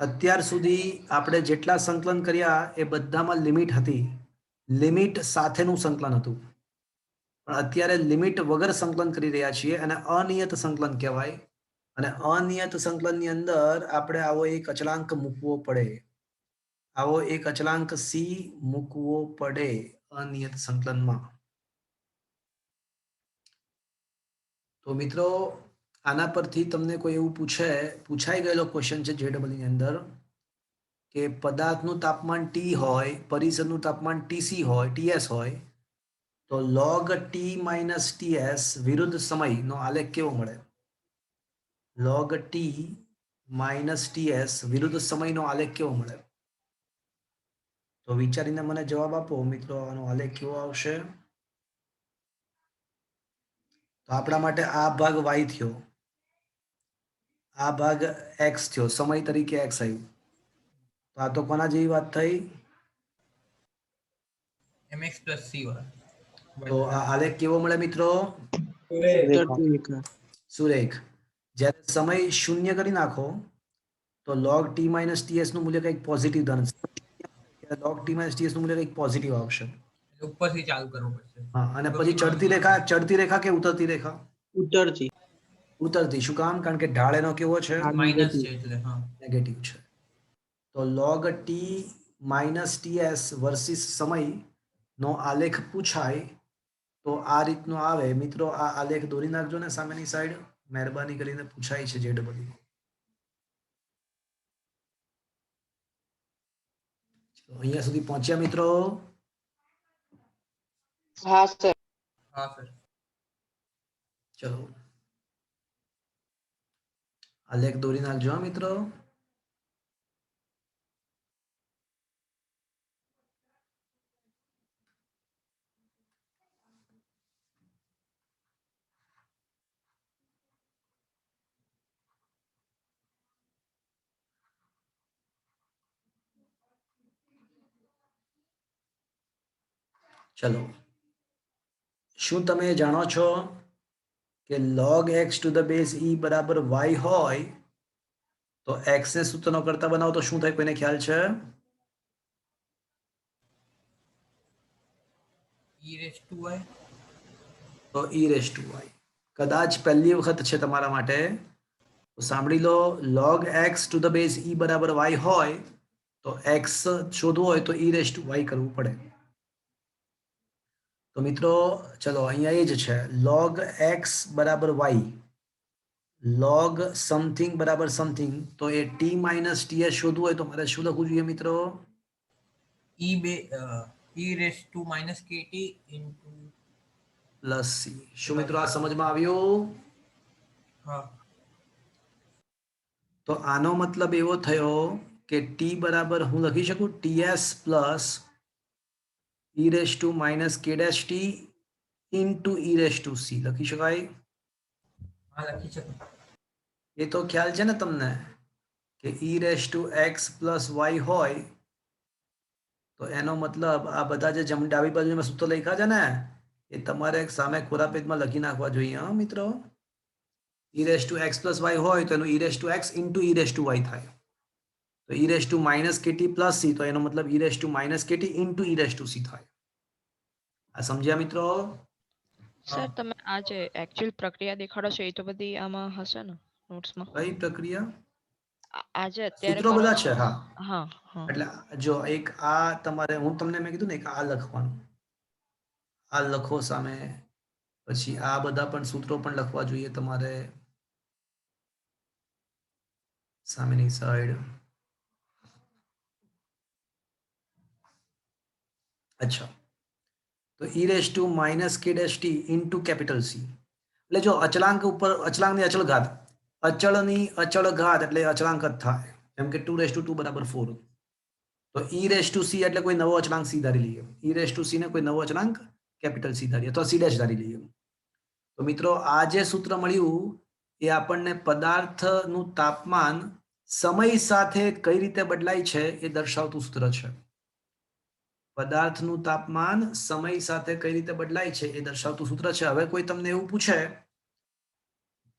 અત્યાર સુધી આપણે જેટલા સંકલન કર્યા એ બધામાં લિમિટ હતી, લિમિટ સાથેનું સંકલન હતું. પણ અત્યારે લિમિટ વગર સંકલન કરી રહ્યા છીએ અને અનિયત સંકલન કહેવાય. અને અનિયત સંકલનની અંદર આપણે આવો એક અચળાંક મૂકવો પડે, આવો એક અચળાંક c મૂકવો પડે અનિયત સંકલનમાં. તો મિત્રો આના પરથી તમને કોઈ એવું પૂછાઈ ગયેલો ક્વેશ્ચન છે JEE ની અંદર કે પદાર્થનું તાપમાન T હોય, પરિસરનું તાપમાન TC હોય, TS હોય, તો log T minus TS વિરુદ્ધ સમયનો આલેખ કેવો મળે? log T minus TS વિરુદ્ધ સમયનો આલેખ કેવો મળે? તો વિચારીને મને જવાબ આપો મિત્રો, આનો આલેખ કેવો આવશે? તો આપણા માટે આ ભાગ y થયો, આ ભાગ x થયો, સમય તરીકે x આવ્યું. તો આ તો કોના જેવી વાત થઈ? mx plus c તો આ આલેખ કેવો મળે મિત્રો? ઉતરતી રેખા. સુરેખ. જ્યારે સમય શૂન્ય કરી નાખો તો log t minus ts નું મૂલ્ય કંઈક પોઝિટિવ બનશે. log t minus ts નું મૂલ્ય કંઈક પોઝિટિવ આવશે. ઉપરથી ચાલુ કરવું પડશે. હા, અને પછી ચડતી રેખા કે ઉતરતી રેખા? ઉતરતી. ઉતરતી. શું કામ? કારણ કે ઢાળ એનો કેવો છે? માઇનસ છે એટલે હા નેગેટિવ છે. તો log t minus ts versus સમય નો આલેખ પૂછાય તો આ રીતનો આવે. મિત્રો આ આલેખ દોરી નાખજો ને સામેની સાઈડ, મહેરબાની કરીને, પૂછાય છે JEE. અહીંયા સુધી પહોંચ્યા મિત્રો? હા સર. હા સર ચલો આલેખ દોરી નાખજો હા મિત્રો. ચલો, શું તમે જાણો છો કે log x to the base e બરાબર y હોય તો x ને સૂત્રનો કરતા બનાવો તો શું થાય? કોઈને ખ્યાલ છે? e raised to y તો e raised to y કદાચ પહેલી વખત છે તમારા માટે, તો સાંભળી લો. log x to the base e બરાબર y હોય તો x શોધવો હોય તો e raised to y કરવું પડે. તો મિત્રો ચલો અહીંયા એ જ છે, log x બરાબર y, log સમથિંગ બરાબર સમથિંગ, તો એ t minus ts શોધવું હોય તો મારે શું લખવું જોઈએ મિત્રો? e raised to minus kt into plus c. શું મિત્રો આ સમજમાં આવ્યું? હા તો આનો મતલબ એવો થયો કે t બરાબર હું લખી શકું ts plus e raised to minus k dash t into e raised to c લખી શકાય? હા લખી શકો. એ તો ખ્યાલ છે ને તમને કે e raised to x plus y હોય તો એનો મતલબ આ બધા જે ડાબી બાજુમાં સૂત્ર લખ્યા છે ને એ તમારે સામે ખોરા પેજમાં લખી નાખવા જોઈએ હા મિત્રો. e raised to x plus y હોય તો એનું e raised to x into e raised to y થાય. તો e raised to minus kt plus c, તો એનો મતલબ e raised to minus kt into e raised to c થાય. આ સમજ્યા મિત્રો? સર તમે આ જે એકચ્યુઅલ પ્રક્રિયા દેખાડો છો એ તો બધી આમાં હશે ને નોટ્સમાં? કઈ પ્રક્રિયા? આજે અત્યારે સૂત્રો કરો બધા છો? છે હા. હા હા એટલે જો એક આ તમારે, હું તમને મેં કીધું ને કે આ લખવાનું, આ લખો સામે, પછી આ બધા પણ સૂત્રો પણ લખવા જોઈએ તમારે. સામેની સાઈડ. અચ્છા, તો e રેસ ટુ માઇનસ કે dash T into capital C. એટલે જો અચળાંક ઉપર અચળાંકની અચળ ઘાત, અચળની અચળ ઘાત એટલે અચળાંક જ થાય. જેમ કે 2 રેસ ટુ 2 બરાબર 4. તો e રેસ ટુ સી એટલે કોઈ નવો અચળાંક સી ધારી લઈએ. e રેસ ટુ સી ને કોઈ નવો અચળાંક કેપિટલ સી ધારીએ અથવા સી ડેશ ધારી લઈએ. તો મિત્રો આ જે સૂત્ર મળ્યું એ આપણને પદાર્થનું તાપમાન સમય સાથે કઈ રીતે બદલાય છે એ દર્શાવતું સૂત્ર છે. પદાર્થનું તાપમાન સમય સાથે કઈ રીતે બદલાય છે એ દર્શાવતું સૂત્ર છે. હવે કોઈ તમને એવું પૂછે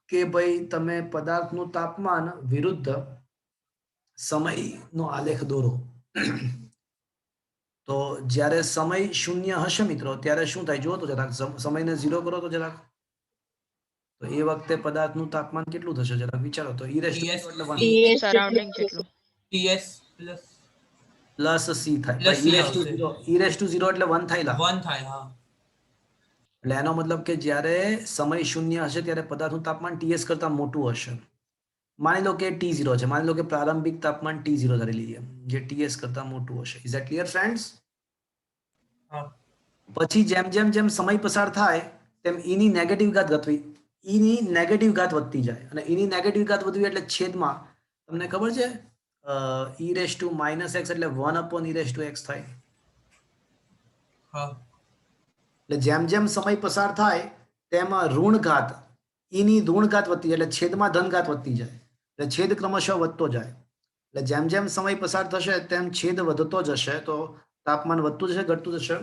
કે ભાઈ તમે પદાર્થનું તાપમાન વિરુદ્ધ સમયનો આલેખ દોરો. તો જ્યારે સમય શૂન્ય હશે મિત્રો ત્યારે શું થાય જુઓ તો જરાક, સમયને 0 કરો તો જરાક. તો એ વખતે પદાર્થનું તાપમાન કેટલું થશે જરાક વિચારો. તો e રેસ ટુ TS એટલે 1 સરાઉન્ડિંગ જેટલું. TS પ્લસ પ્લસ સી થાય. Plus e C raise to આવશે. 0, e રેસ ટુ 0 એટલે 1 થાય લા. 1 થાય. હા, એટલે એનો મતલબ કે જ્યારે સમય શૂન્ય હશે ત્યારે પદાર્થનું તાપમાન TS કરતા મોટું હશે. માની લો કે T0 છે, માની લો કે પ્રારંભિક તાપમાન T0 ધારી લઈએ જે TS કરતા મોટું હશે. Is that clear friends? હા, પછી જેમ જેમ જેમ સમય પસાર થાય તેમ E ની નેગેટિવ ઘાત વધવી, E ની નેગેટિવ ઘાત વધતી જાય અને E ની નેગેટિવ ઘાત વધવી એટલે છેદમાં તમને ખબર છે e raise to minus x એટલે 1 upon e raise two x થાય. હા, એટલે જેમ જેમ સમય પસાર થાય તેમ ઋણ ઘાત, e ની ઋણ ઘાત વધતી જાય એટલે છેદમાં ધન ઘાત વધતી જાય. એટલે છેદ ક્રમશઃ વધતો જાય. એટલે જેમ જેમ સમય પસાર થશે તેમ છેદ વધતો જશે. તો તાપમાન વધતું જશે ઘટતું જશે.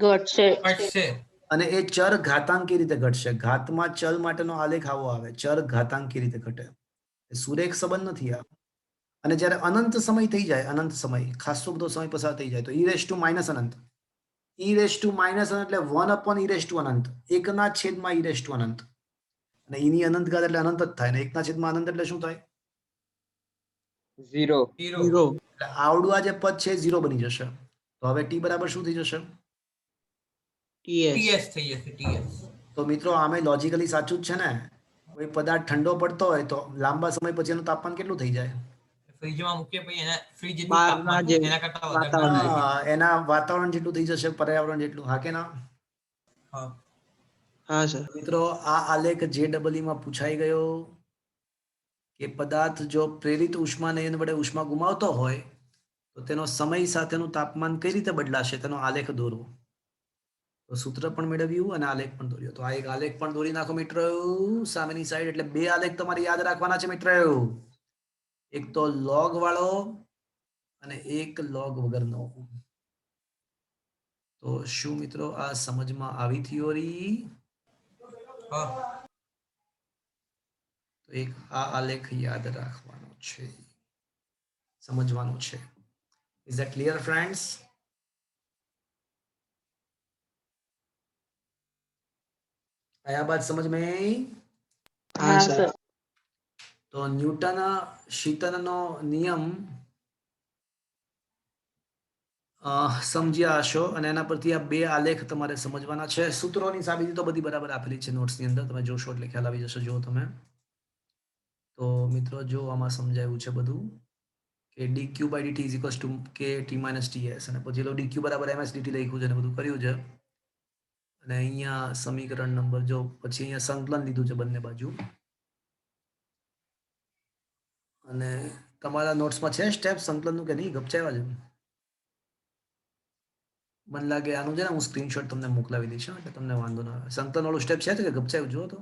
ઘટશે. ઘટશે. અને એ ચર ઘાતાંકી રીતે ઘટશે. ઘાતમાં ચલ માટેનો આલેખ આવો આવે, ચર ઘાતાંકી રીતે ઘટે. એ સુરેખ સંબંધ નથી આ. અને જ્યારે અનંત સમય થઈ જાય, અનંત સમય ખાસો બધો સમય પસાર થઈ જાય તો e રેસ ટુ માઇનસ અનંત, e રેસ ટુ માઇનસ અનંત એટલે 1 અપોન e રેસ ટુ અનંત, એકના છેદમાં e રેસ ટુ અનંત. અને e ની અનંત ઘાત એટલે અનંત જ થાય ને એકના છેદમાં અનંત એટલે શું થાય? 0. 0. zero. એટલે આવડું આ જે પદ છે 0 બની જશે. તો હવે t બરાબર શું થઈ જશે? TS. TS થઈ જશે. TS. તો મિત્રો આમે લોજિકલી સાચું જ છે ને. કોઈ પદાર્થ ઠંડો પડતો હોય તો લાંબા સમય પછી એનું તાપમાન કેટલું થઈ જાય? ફ્રીજમાં મૂકીએ પછી એના ફ્રીજ જેટલું બહારના તાપમાન જે એના કરતા વધારે વાતાવરણ થાય. હા, એના વાતાવરણ જેટલું થઈ જશે, પર્યાવરણ જેટલું. હા કે ના? હા, હા સર. મિત્રો આ આલેખ JEE માં પૂછાઈ ગયો કે પદાર્થ જો પ્રેરિત ઉષ્માનયન વડે ઉષ્મા ગુમાવતો હોય તો તેનો સમય સાથેનું તાપમાન કઈ રીતે બદલાશે તેનો આલેખ દોરો. તો સૂત્ર પણ મેળવ્યું અને આલેખ પણ દોર્યો. તો આ એક આલેખ પણ દોરી નાખો મિત્રો સામેની સાઈડ. એટલે બે આલેખ તમારે યાદ રાખવાના છે મિત્રો. એક તો લોગ વાળો અને એક લોગ વગરનો. તો શું મિત્રો આ સમજમાં આવી થિયોરી? હા. તો એક આ આલેખ યાદ રાખવાનો છે, સમજવાનો છે. Is that clear friends? આયા બાત સમજ મેં? હા હા સર. સર. તો ન્યૂટન શીતનનો નિયમ સમજ્યા હશો અને એના પરથી આ બે આલેખ તમારે સમજવાના છે. સૂત્રોની સાબિતી તો બધી બરાબર આપેલી છે નોટ્સની અંદર, તમે જોશો એટલે ખ્યાલ આવી જશે. જો તમે તો મિત્રો જો આમાં સમજાયું છે બધું કે dq by dt is equals to kt minus ts અને પછી dq બરાબર ms dt લખ્યું છે અને બધું કર્યું છે. અને અહીંયા સમીકરણ નંબર જો પછી અહીંયા સંકલન લીધું છે બંને બાજુ. અને તમારા નોટ્સમાં છે સ્ટેપ સંકલનનું કે નહીં? ગપચાવ્યા છે? મને લાગે આનું છે ને હું સ્ક્રીનશોટ તમને મોકલાવી દઈશ એટલે તમને વાંધો ના આવે. સંકલન વાળું સ્ટેપ છે કે ગપચાવ્યું જુઓ તો.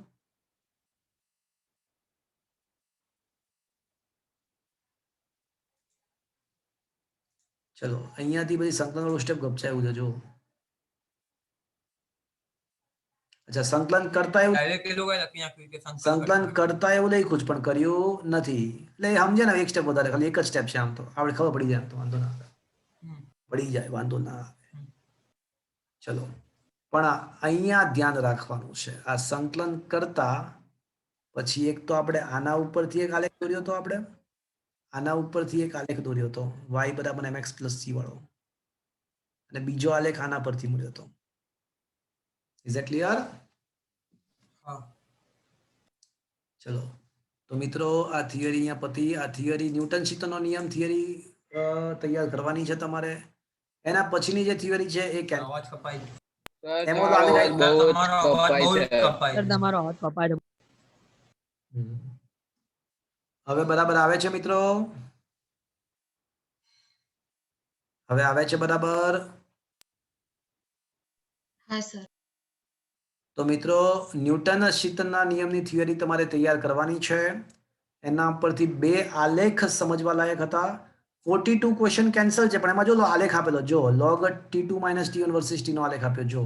ચલો અહીંયાથી બધી સંકલન વાળું સ્ટેપ ગપચાવ્યું છે જો. અચ્છા, સંકલન કરતા એવું ડાયરેક્ટ એ લોકોએ લખી નાખ્યું કે સંકલન કરતા એવું લખ્યું છે પણ કર્યું નથી. એટલે સમજે ને એક સ્ટેપ વધારે, ખાલી એક જ સ્ટેપ છે. આમ તો આપણે ખબર પડી જાય, તો વાંધો ના આવે. પડી જાય, વાંધો ના આવે. ચલો, પણ અહીંયા ધ્યાન રાખવાનું છે. આ સંકલન કરતા પછી એક તો આપણે આના ઉપરથી એક આલેખ દોર્યો હતો, આપણે આના ઉપરથી એક આલેખ દોર્યો હતો y બરાબર mx પ્લસ c વાળો, અને બીજો આલેખ આના પરથી મળ્યો હતો. Is that clear? હા. ચલો, તો મિત્રો આ થિયરી અહીંયા પતી. આ થિયરી ન્યૂટન શીતલનો નિયમ થિયરી તૈયાર કરવાની છે તમારે. એના પછીની જે થિયરી છે એ અવાજ કપાય છે. સર એમાં તમારો તો અવાજ બહુ જ તમારો અવાજ બહુ જ કપાય છે. કપાય છે. તમારો અવાજ કપાય છે. હવે બરાબર આવે છે મિત્રો? હવે આવે છે બરાબર? હા સર. તો મિત્રો ન્યૂટન શીતલના નિયમની થિયરી તમારે તૈયાર કરવાની છે. એના પરથી બે આલેખ સમજવા લાયક હતા. 42 ક્વેશ્ચન કેન્સલ છે, પણ એમાં જો આલેખ આપેલો, જો log t2 minus t1 versus t નો આલેખ આપ્યો. જો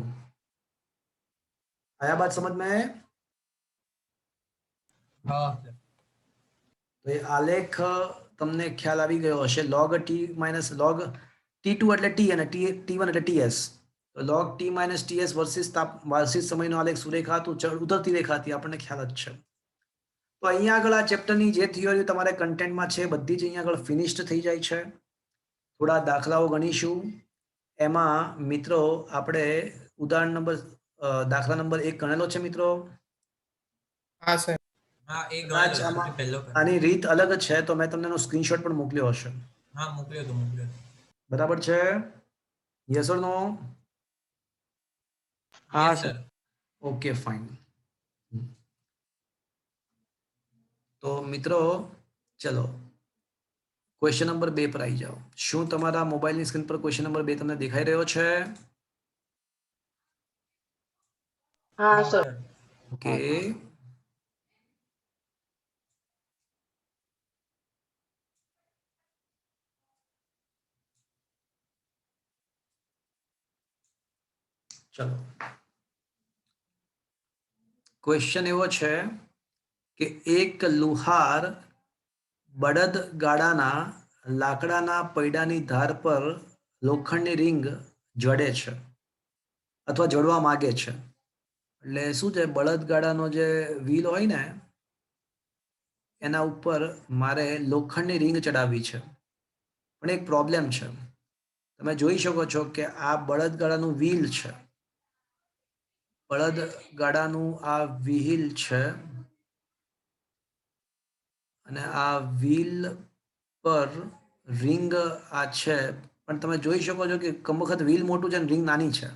આયા બાત સમજ में? હા સર. તો એ આલેખ તમને ખ્યાલ આવી ગયો હશે. log t minus log t2 એટલે t અને t1 એટલે ts. તો log t minus ts versus સમયનો આલેખ શું રેખા હતું? ઉતરતી રેખા હતી, આપણને ખ્યાલ જ છે. તો અહીંયા આગળ આ ચેપ્ટરની જે થિયરી તમારે કન્ટેન્ટમાં છે બધી જ અહીંયા આગળ ફિનિશ્ડ થઈ જાય છે. થોડા દાખલાઓ ગણીશું. એમાં મિત્રો આપણે દાખલા નંબર 1 ગણેલો છે મિત્રો. હા એ કદાચ ગણેલો આમાં છે પહેલો. આની રીત અલગ છે, તો મેં તમને એનો સ્ક્રીનશોટ પણ મોકલ્યો હશે. હા મોકલ્યો તો. બરાબર છે? યસ ઓર નો? હા Yes, sir. sir. Okay fine. તો મિત્રો ચલો ક્વેશ્ચન નંબર 2 પર આવી જાઓ. શું તમારા મોબાઈલની સ્ક્રીન પર ક્વેશ્ચન નંબર 2 તમને દેખાઈ રહ્યો છે? હા સર. ઓકે. ચલો ક્વેશ્ચન એવો છે કે એક લુહાર બળદ ગાડાના લાકડાના પૈડાની ધાર પર લોખંડની રિંગ જડે છે અથવા જડવા માંગે છે. એટલે શું છે, બળદગાડાનો જે વ્હીલ હોય ને એના ઉપર મારે લોખંડની રિંગ ચડાવવી છે. પણ એક પ્રોબ્લેમ છે. તમે જોઈ શકો છો કે આ બળદગાડાનું વ્હીલ છે. બળદગાડાનું આ વ્હીલ છે અને આ વ્હીલ પર રિંગ આ છે, પણ તમે જોઈ શકો છો કે કમ વખત વ્હીલ મોટું છે અને રિંગ નાની છે.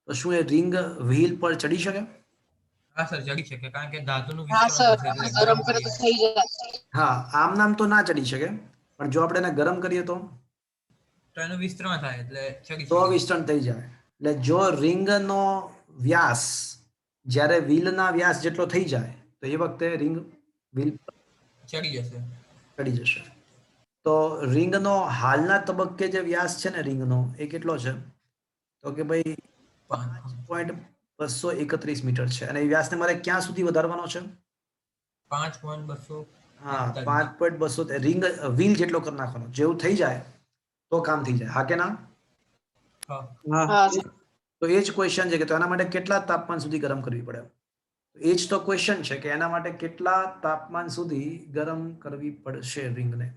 તો શું એ રિંગ વ્હીલ પર ચડી શકે? હા સર ચડી શકે, કારણ કે ધાતુનું હા વિસ્તરણ સર થશે એટલે ગરમ કરે તો થઈ જાય. હા, આમ નામ તો ના ચડી શકે, પણ જો આપણે એને ગરમ કરીએ તો એનું વિસ્તરણ થાય એટલે ચડી તો શકે. વિસ્તરણ થઈ જાય. એટલે જો રિંગનો વ્યાસ જ્યારે વ્હીલના વ્યાસ જેટલો થઈ જાય તો એ વખતે રિંગ વ્હીલ ચડી જશે. ચડી જશે. તો રિંગનો હાલના તબક્કે જે વ્યાસ છે ને રિંગનો એ કેટલો છે? તો કે ભાઈ 5.231 મીટર છે. અને એ વ્યાસને મારે ક્યાં સુધી વધારવાનો છે? 5.200. હા, 5.200 રિંગ વ્હીલ જેટલો કરી નાખવાનો. જેવું થઈ જાય તો કામ થઈ જાય. હા કે ના? હા. હા. હા સર. તો એ જ ક્વેશ્ચન છે કે તો એના માટે કેટલા તાપમાન સુધી ગરમ કરવી પડે? એ જ તો ક્વેશ્ચન છે કે એના માટે કેટલા તાપમાન સુધી ગરમ કરવી પડશે રિંગને.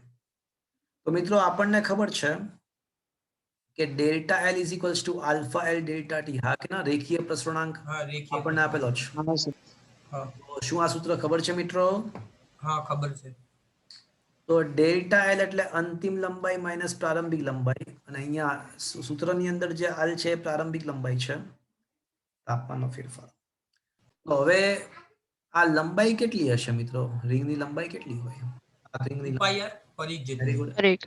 તો મિત્રો આપણને ખબર છે કે delta L is equals to alpha L delta T. હા કે ના? રેખીય પ્રસરણાંક હા રેખીય આપણને આપેલો છે. હા સર. હા. તો શું આ સૂત્ર ખબર છે મિત્રો? હા ખબર છે. તો ડેલ્ટા એલ એટલે અંતિમ લંબાઈ માઇનસ પ્રારંભિક લંબાઈ, અને અહીંયા સૂત્રની અંદર જે આલ છે એ પ્રારંભિક લંબાઈ છે, તાપમાનનો ફેરફાર. તો હવે આ લંબાઈ કેટલી હશે મિત્રો? રિંગની લંબાઈ કેટલી હોય? આ રિંગની ઉપાય યાર પરિઘ વેરી જેટલી. ગુડ. Correct.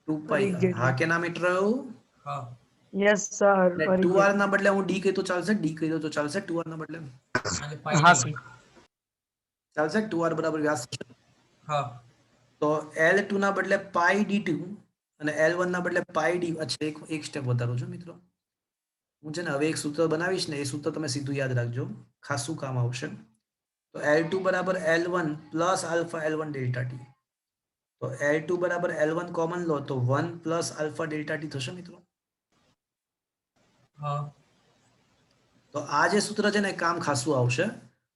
2 પાઈ. હા કે ના મિત્રો? હા. Yes sir. એટલે 2r ના બદલે હું d કહી તો ચાલશે? d કહી દો તો ચાલશે 2r ના બદલે? અને પાઈ હા ડી. ચાલશે? 2r બરાબર વ્યાસ છે. હા. તો L2 ના બદલે પાઈ d2 અને L1 ના બદલે પાઈ d. અચ્છા, એક સ્ટેપ વધારું છું મિત્રો. હું છે ને હવે એક સૂત્ર બનાવીશ ને એ સૂત્ર તમે સીધું યાદ રાખજો, ખાસું કામ આવશે. તો L2 બરાબર L1 plus alpha L1 delta T. તો L2 બરાબર L1 કોમન લો તો 1 પ્લસ આલ્ફા ડેલ્ટા ટી થશે મિત્રો. હા. તો આ જે સૂત્ર છે ને એ કામ ખાસું આવશે.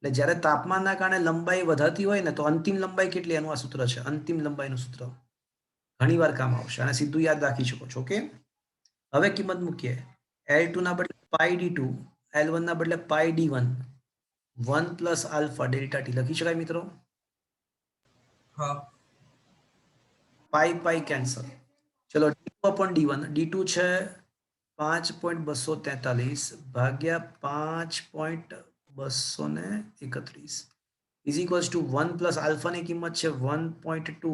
એટલે જ્યારે તાપમાનના કારણે લંબાઈ વધારતી હોય ને તો અંતિમ લંબાઈ કેટલી એનું આ સૂત્ર છે. અંતિમ લંબાઈનું સૂત્ર ઘણી વાર કામ આવશે અને સીધું યાદ રાખી શકો છો. ઓકે, હવે કિંમત મૂકીએ. L2 ના બદલે પાઈ d2, L1 ના બદલે પાઈ d1, 1 plus alpha delta T લખી શકાય મિત્રો? हाँ પાઈ કેન્સલ. ચલો d2/d1 d2 છે 5.243 ભાગ્યા 5.231 ઇઝ ઇક્વલ્સ ટુ 1 પ્લસ આલ્ફાની કિંમત છે 1.2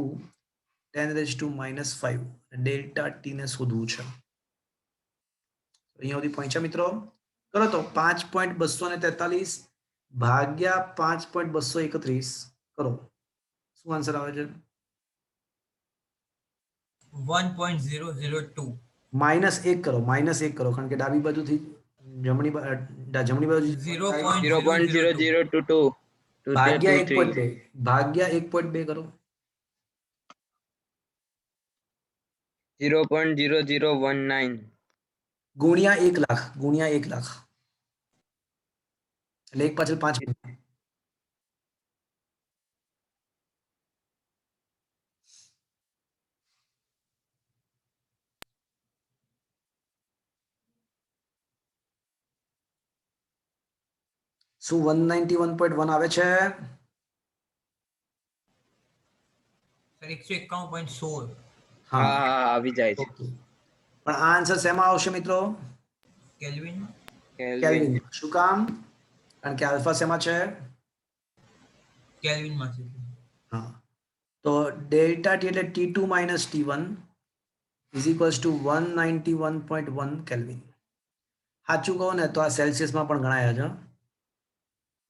10⁻⁻5 ડેલ્ટા ટી ને શોધવું છે. અહીંયા સુધી પહોંચ્યા મિત્રો? કરો તો 5.243 ભાગ્યા 5.231 કરો. શું આન્સર આવે છે? 1.002 -1 કરો, -1 કરો, કારણ કે ડાબી બાજુથી જમણી બાજુ 0.0022 ભાગ્યા 1.2 ભાગ્યા 1.2 કરો. 0.0019 ગુણ્યા 1 લાખ એટલે એક પાછળ 5 શું 191.1 આવે છે? સર 151.16 હા હા આવી જાય છે. ઓકે. પણ આ આન્સર શેમાં આવશે મિત્રો? Kelvin kelvin kelvin. શું કામ? કારણ કે આલ્ફા શેમાં છે? કેલ્વિન માં છે. હા, તો ડેલ્ટા ટી એટલે T2 minus T1 is equals two 191.1 kelvin. સાચું કહો ને તો આ સેલ્સિયસમાં પણ ગણાય જ.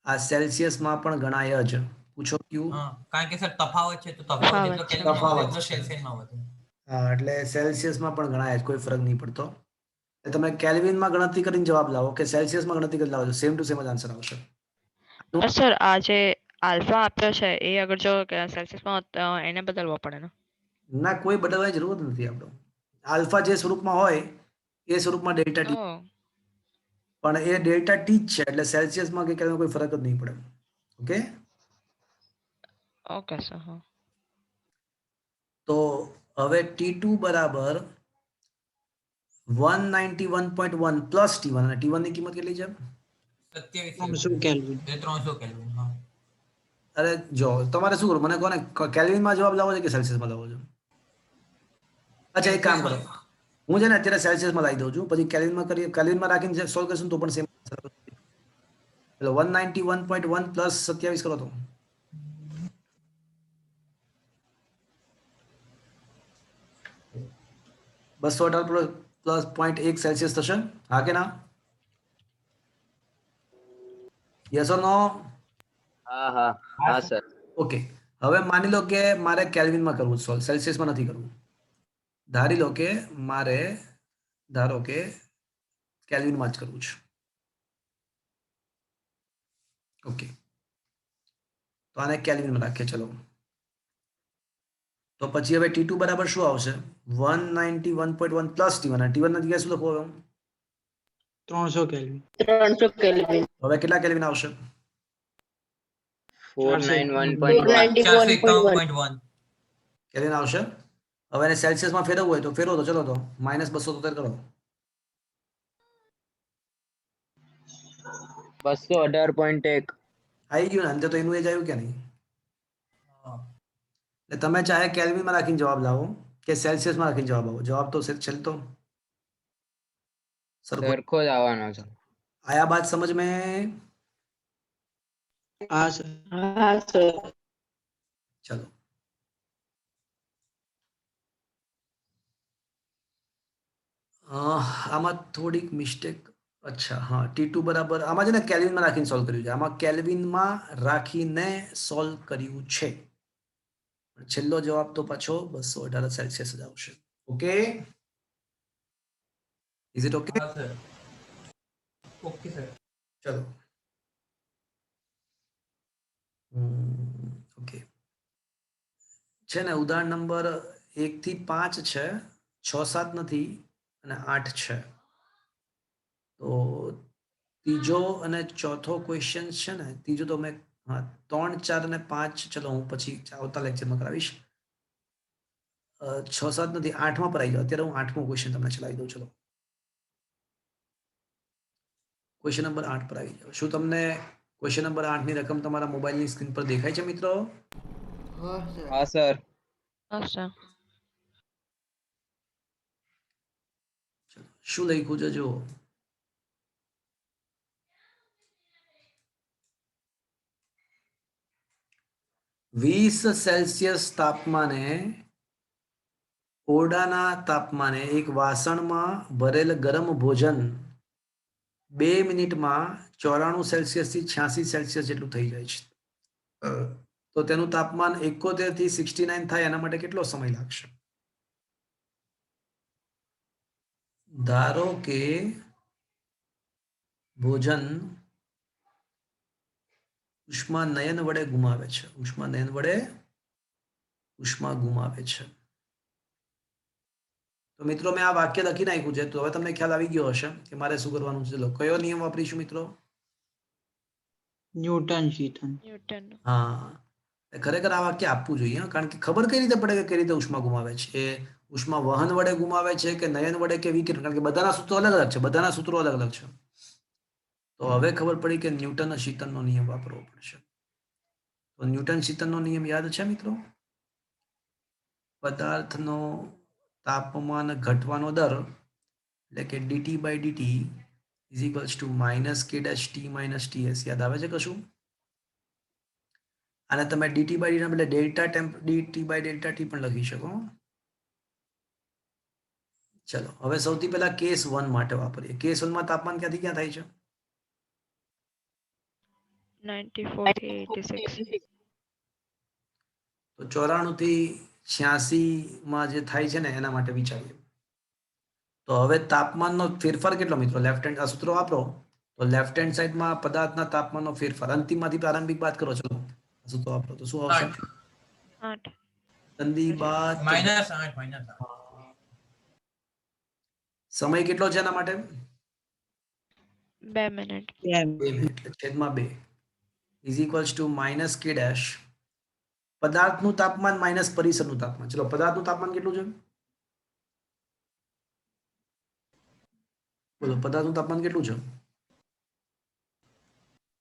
આ સેલ્સિયસમાં પણ ગણાય જ. પૂછો ક્યુ? હા કારણ કે સર તફાવત છે તો તફાવત તફાવત જેટલો છે. કેલ્વિનમાં વધે તફાવત એટલો છે. સેલ્સિયસમાં વધે. હા, એટલે સેલ્સિયસમાં પણ ગણાય જ, કોઈ ફરક નહીં પડતો. એટલે તમે કેલ્વિનમાં ગણતરી કરીને જવાબ લાવો કે સેલ્સિયસમાં ગણતરી કરીને લાવો, સેમ ટુ સેમ જ આન્સર આવશે. સર આ જે આલ્ફા આપ્યો છે એ અગર જો સેલ્સિયસમાં હોત તો એને બદલવો પડે ને? ના, કોઈ બદલવાની જરૂર જ નથી આપણો. આલ્ફા જે સ્વરૂપમાં હોય એ સ્વરૂપમાં ડેલ્ટા ટી, ઓહ, પણ એ ડેલ્ટા ટી જ છે એટલે સેલ્સિયસમાં કે કેલ્વિનમાં કોઈ ફરક જ નહીં પડે. Okay, okay sir. હા, તો હવે T2 બરાબર 191.1 પ્લસ T1 અને T1 ની કિંમત કેટલી છે? 27 કેલ્વિન. એટલે 300 કેલ્વિન. હા અરે જો તમારે શું કરવું, મને કોને કેલ્વિનમાં જવાબ લાવો છે કે સેલ્સિયસમાં લાવો છો? અચ્છા, એક કામ કરો, હું છે ને અત્યારે સેલ્સિયસમાં લાવી દઉં છું, પછી કેલ્વિનમાં રાખીને સોલ્વ કરશું તો પણ સેમ. એટલે 191.1 પ્લસ 27 કરો તો 218 પ્લસ 0.1 સેલ્સિયસ થશે. હા કે ના? યસ ઓર નો? હા હા હા સર. ઓકે, હવે માની લો કે મારે કેલ્વિનમાં કરવું સોલ્વ, સેલ્સિયસમાં નથી કરવું. ધારો કે કેલ્વિનમાં જ કરવું છે. ઓકે, તો આને કેલ્વિનમાં રાખીએ. ચલો, તો પછી હવે T2 બરાબર શું આવશે? 191.1 પ્લસ T1 અને T1 ના જગ્યાએ શું લખવું હવે? 300 કેલ્વિન. 300 કેલ્વિન. હવે કેટલા કેલ્વિન આવશે? 491.1 491.1 કેલ્વિન આવશે. હવે એને સેલ્સિયસમાં ફેરવવું હોય તો ફેરવો તો ચલો, તો -273 કરો. 218.1 આવી ગયું ને? અંતે તો એનું એ જ આવ્યું કે નહીં? હા એટલે તમે ચાહે કેલ્વિનમાં રાખીને જવાબ લાવો કે સેલ્સિયસમાં રાખીને જવાબ આવો, જવાબ તો છેલ્લે તો સરખો. સરખો જ આવવાનો છે. આયા બાત સમજ में? હા સર. હા સર. ચલો, આમાં થોડીક મિસ્ટેક. અચ્છા, હા, T2 બરાબર આમાં છે ને કેલ્વિનમાં રાખીને સોલ્વ કર્યું છે. આમાં કેલ્વિનમાં રાખીને સોલ્વ કર્યું છે. છેલ્લો જવાબ તો પાછો 218 સેલ્સિયસ જ આવશે. Okay, is it okay? હા સર. Okay sir. ચલો, ઓકે, છે ને ઉદાહરણ નંબર 1 થી 5 છે, 6 7 નથી અને 8 છે. તો ત્રીજો અને ચોથો ક્વેશ્ચન છે ને, ત્રીજો તો મેં, હા, 3 4 અને 5 ચલો હું પછી આવતા લેક્ચરમાં કરાવીશ. 6 7 નથી, 8માં પર આવી જાઓ. અત્યારે હું 8મો ક્વેશ્ચન તમને ચલાવી દઉં. ચલો, ક્વેશ્ચન નંબર 8 પર આવી જાઓ. શું તમને ક્વેશ્ચન નંબર 8 ની રકમ તમારા મોબાઈલની સ્ક્રીન પર દેખાય છે મિત્રો? હા સર. હા સર. શું લખ્યું છે જુઓ. 20 સેલ્સિયસ તાપમાને ઓરડાના તાપમાને એક વાસણમાં ભરેલ ગરમ ભોજન 2 મિનિટમાં 94 સેલ્સિયસ થી 86 સેલ્સિયસ જેટલું થઈ જાય છે. તો તેનું તાપમાન 71 થી 69 થાય એના માટે કેટલો સમય લાગશે? ધારો કે ભોજન ઉષ્માનયન વડે ગુમાવે છે. ઉષ્માનયન વડે ઉષ્મા ગુમાવે છે. તો મિત્રો મેં આ વાક્ય લખી નાખ્યું છે. તો હવે તમને ખ્યાલ આવી ગયો હશે કે મારે શું કરવાનું છે. ચલો કયો નિયમ વાપરીશું મિત્રો? ન્યૂટન શીતન. ન્યૂટન. હા, ખરેખર આ વાક્ય આપવું જોઈએ હં. કારણ કે ખબર કઈ રીતે પડે કે કઈ રીતે ઉષ્મા ગુમાવે છે? એ ઉષ્મા વહન વડે ગુમાવે છે કે નયન વડે કે વિકિરણ? કારણ કે બધાના સૂત્રો અલગ અલગ છે. બધાના સૂત્રો અલગ અલગ છે. તો હવે ખબર પડી કે ન્યૂટન શીતનનો નિયમ વાપરવો પડશે. તો ન્યૂટન શીતનનો નિયમ યાદ છે મિત્રો? પદાર્થનો તાપમાન ઘટવાનો દર એટલે કે dt by dt is equals to minus k dash t minus ts. યાદ આવે છે કશું? અને તમે dt બાય dt ના બદલે delta dt by delta t પણ લખી શકો. ચલો હવે સૌથી પહેલા કેસ 1 માટે વાપરીએ. કેસ 1 માં તાપમાન ક્યાંથી ક્યાં થાય છે? 94 થી 86. તો 94 થી 86 માં જે થાય છે ને એના માટે વિચારીએ. તો હવે તાપમાનનો ફેરફાર કેટલો મિત્રો? લેફ્ટ હેન્ડ આ સૂત્ર વાપરો તો લેફ્ટ હેન્ડ સાઈડમાં પદાર્થના તાપમાનનો ફેરફાર અંતિમમાંથી પ્રારંભિક બાદ કરો. ચલો આ સૂત્ર વાપરો તો શું આવશે? 8. 8. સંધિ બાદ -8. સમય કેટલો છે એના માટે? 2 મિનિટ. 2 મિનિટ એટલે છેદમાં 2 ઇઝ ઇક્વલ્સ ટુ માઇનસ કે ડેશ પદાર્થનું તાપમાન માઇનસ પરિસરનું તાપમાન. ચલો પદાર્થનું તાપમાન કેટલું છે? બોલો પદાર્થનું તાપમાન કેટલું છે?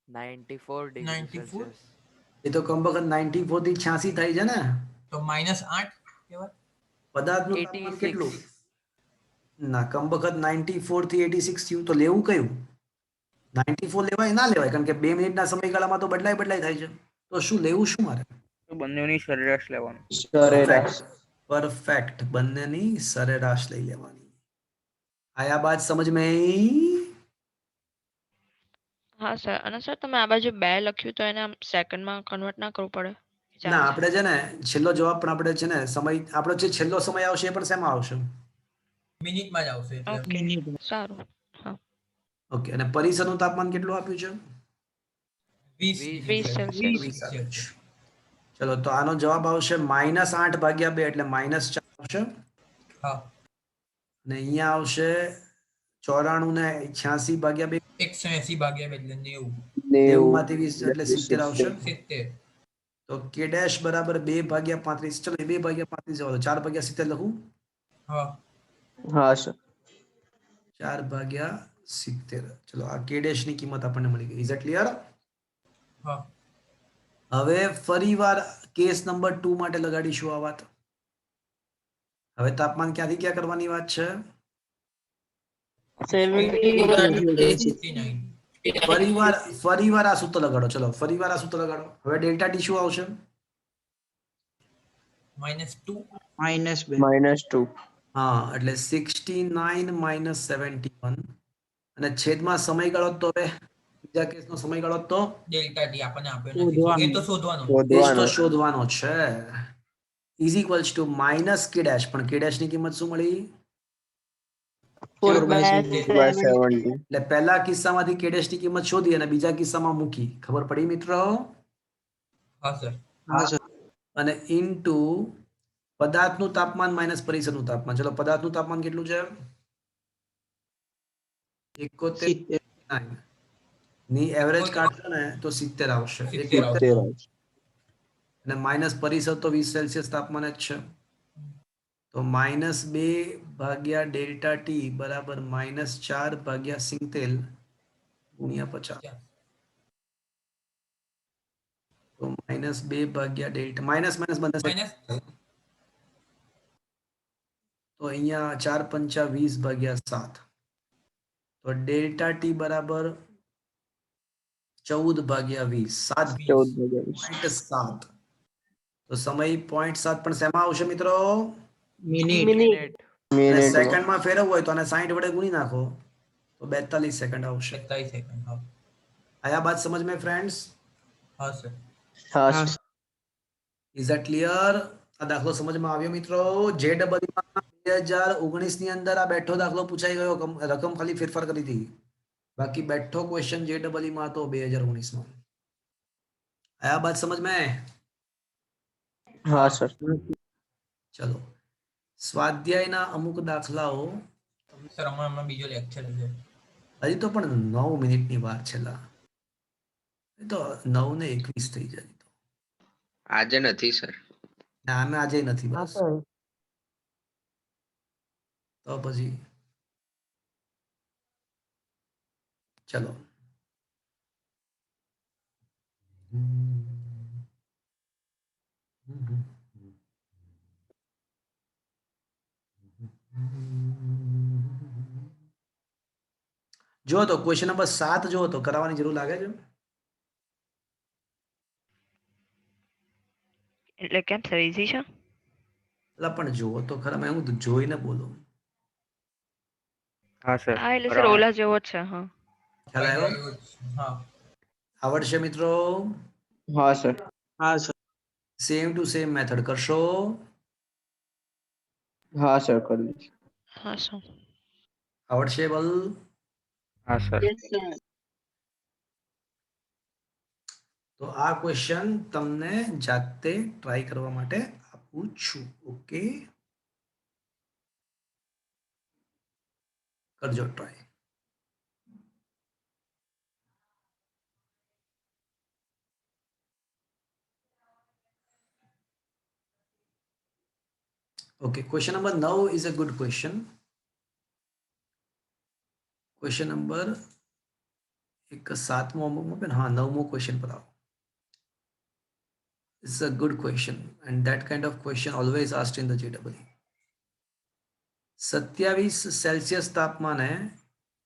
94 degree 94? Celsius. એ તો કમ વખત 94 થી 86 થાય છે ને. તો -8 કહેવાય. પદાર્થનું તાપમાન કેટલું? ના કમ વખત 94 થી 86 થયું. તો લેવું કયું? 94 લેવાય ના લેવાય? કારણ કે 2 મિનિટના સમયગાળામાં તો બદલાય થાય છે. તો શું લેવું શું મારે? બંનેની સરેરાશ લેવાનું. સરેરાશ. પરફેક્ટ. બંનેની સરેરાશ લઈ લેવાની. આયા બાત સમજ મેં? હા સર. અને સર તમે આ બાજુ 2 લખ્યું તો એને આમ સેકન્ડમાં કન્વર્ટ ના કરવું પડે? ના આપણે છે ને છેલ્લો જવાબ પણ આપણે છે ને સમય આપણો જે છેલ્લો સમય આવશે એ પણ શેમાં આવશે? મિનિટમાં જ આવશે એટલે. ઓકે સારું. હા. ઓકે. અને પરિસરનું તાપમાન કેટલું આપ્યું છે? 20 20 સેલ્સિયસ. 20 આપ્યું છે. ચલો તો આનો જવાબ આવશે -8 ભાગ્યા 2 એટલે -4 આવશે. હા. અને અહીંયા આવશે 94 ને 86 ભાગ્યા 2 180 ભાગ્યા 2 એટલે 90. 90 માંથી 20 એટલે 70 આવશે. 70. તો k ડેશ બરાબર 2 ભાગ્યા 35. ચલો 2 ભાગ્યા 35 જવા દો. 4 ભાગ્યા 70 લખું? હા. હા સર. 4 ભાગ્યા 70. ચલો આ k ડેશ ની કિંમત આપણને મળી ગઈ. Is it clear? હા. હવે ફરીવાર કેસ નંબર 2 માટે લગાડીશું આ વાત. હવે તાપમાન ક્યાંથી ક્યાં કરવાની વાત છે? 69. ફરીવાર આ સૂત્ર લગાડો. ચલો ફરીવાર આ સૂત્ર લગાડો. હવે ડેલ્ટા ટી શું આવશે? -2. -2. હા એટલે 69 માઇનસ 71 અને છેદમાં સમયગાળો તો હવે બીજા કેસનો સમયગાળો તો ડેલ્ટા ટી આપણને આપ્યો નથી. એ તો શોધવાનો. એ જ તો શોધવાનો છે. ઇઝ ઇક્વલ્સ ટુ માઇનસ કે ડેશ. પણ કે ડેશ ની કિંમત શું મળી? 4/70. એટલે પહેલા કિસ્સામાંથી કે ડેશ ની કિંમત શોધી અને બીજા કિસ્સામાં મૂકી. ખબર પડી મિત્રો? હા સર. અને ઇનટુ પદાર્થનું તાપમાન માઇનસ પરિસરનું તાપમાન. ચલો પદાર્થનું તાપમાન કેટલું છે? 71 ની એવરેજ કાઢશો ને તો 70 આવશે. 70 આવશે. અને માઇનસ પરિસર તો 20 સેલ્સિયસ તાપમાન જ છે. તો -2 ભાગ્યા ડેલ્ટા ટી બરાબર -4 ભાગ્યા 70 ગુણ્યા 50. તો -2 ભાગ્યા ડેલ્ટા માઇનસ બંને માઇનસ તો અહીંયા 4 પંચા 20 ભાગ્યા 7 તો ડેલ્ટા ટી બરાબર 14 ભાગ્યા 20 7.7 તો સમય 0.7 પણ શેમાં આવશે મિત્રો મિનિટ Minute. અને સેકન્ડમાં ફેરવવું હોય તો આને 60 વડે ગુણી નાખો તો 42 સેકન્ડ આવશે 47 સેકન્ડ હા આયા બાત સમજ में फ्रेंड्स હા સર હા sir. ઇઝ ધેટ ક્લિયર આ દાખલો સમજમાં આવ્યો મિત્રો JEE માં 2019 ની અંદર આ બેઠો દાખલો પૂછાઈ ગયો રકમ ખાલી ફેરફાર કરી હતી બાકી બેઠો ક્વેશ્ચન JEE માં હતો 2019 માં આયા બાત સમજ में हाँ सर ચલો સ્વાધ્યાયના અમુક દાખલાઓ સર હમણાં બીજો લેક્ચર છે હજી તો પણ 9 મિનિટની વાર છેલ્લા એ તો 9 ને 21 થઈ જાય તો આજે નથી સર. ના આમે આજે નથી હા બસ સર તો પછી ચલો જો તો ક્વેશ્ચન નંબર 7 જો તો કરાવવાની જરૂર લાગે છે એટલે કેમ સર ઈઝી છે એટલે પણ જુઓ તો ખરા મેં હું જોઈને બોલું हाँ सर હા એટલે સર ઓલા જેવો જ છે હા ખ્યાલ આવ્યો હા આવડશે મિત્રો हाँ सर હા sir same to same method કરશો हाँ सर कर लीजिए હા સર આવડશે બલ हाँ सर તો આ ક્વેશ્ચન તમને જાતે ટ્રાય કરવા માટે આપું છું ઓકે કરજો try okay question number 9 is a good question question number એક સાતમો અમુકમાં પણ હા 9મો ક્વેશ્ચન પર આવો It's a good question and that kind of question always asked in the JEE 27 Celsius તાપમાને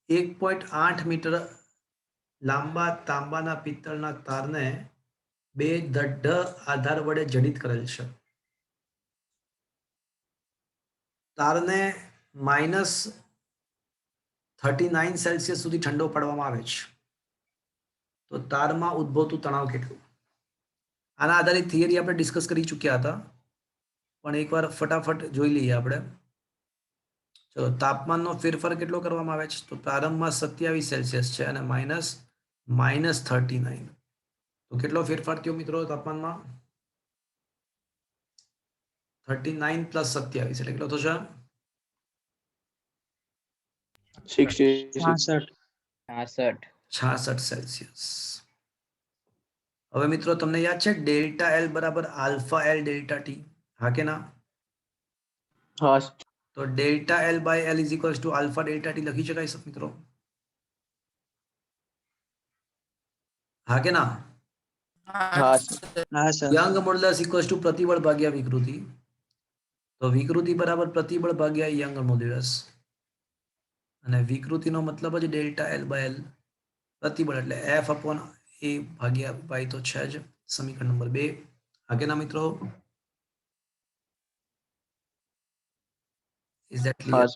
1.8 મીટર લાંબા તાંબાના પિત્તળના તારને બે દઢ આધાર વડે જડિત કરેલ છે તારને -39 સેલ્સિયસ સુધી ઠંડો પાડવામાં આવે છે તો તારમાં ઉદ્ભવતું તણાવ કેટલું આના આધારિત થિયરી આપણે ડિસ્કસ કરી ચૂક્યા હતા પણ એકવાર ફટાફટ જોઈ લઈએ આપણે ચલો તાપમાનનો ફેરફાર કેટલો કરવામાં આવે છે તો પ્રારંભમાં 27 સેલ્સિયસ છે અને -39 તો કેટલો ફેરફાર થયો મિત્રો તાપમાનમાં 39 + 27 એટલે કેટલો થશે 66 66 સેલ્સિયસ હવે મિત્રો તમને યાદ છે ડેલ્ટા એલ બરાબર આલ્ફા એલ ડેલ્ટા ટી હા કે ના हाँ તો delta L by L is equals to alpha delta T લખી શકાય છે મિત્રો હા કે ના हाँ હા sir Young modulus equals to પ્રતિબળ ભાગ્યા વિકૃતિ તો વિકૃતિ બરાબર પ્રતિબળ ભાગ્યા યંગ મોડ્યુલસ અને વિકૃતિનો મતલબ જ ડેલ્ટા એલ બાય એલ પ્રતિબળ એટલે એફ અપોન એ ભાગ્યા વાય તો છે જ સમીકરણ નંબર 2 હા કે ના મિત્રો ઇઝ ધેટ ક્લિયર हाँ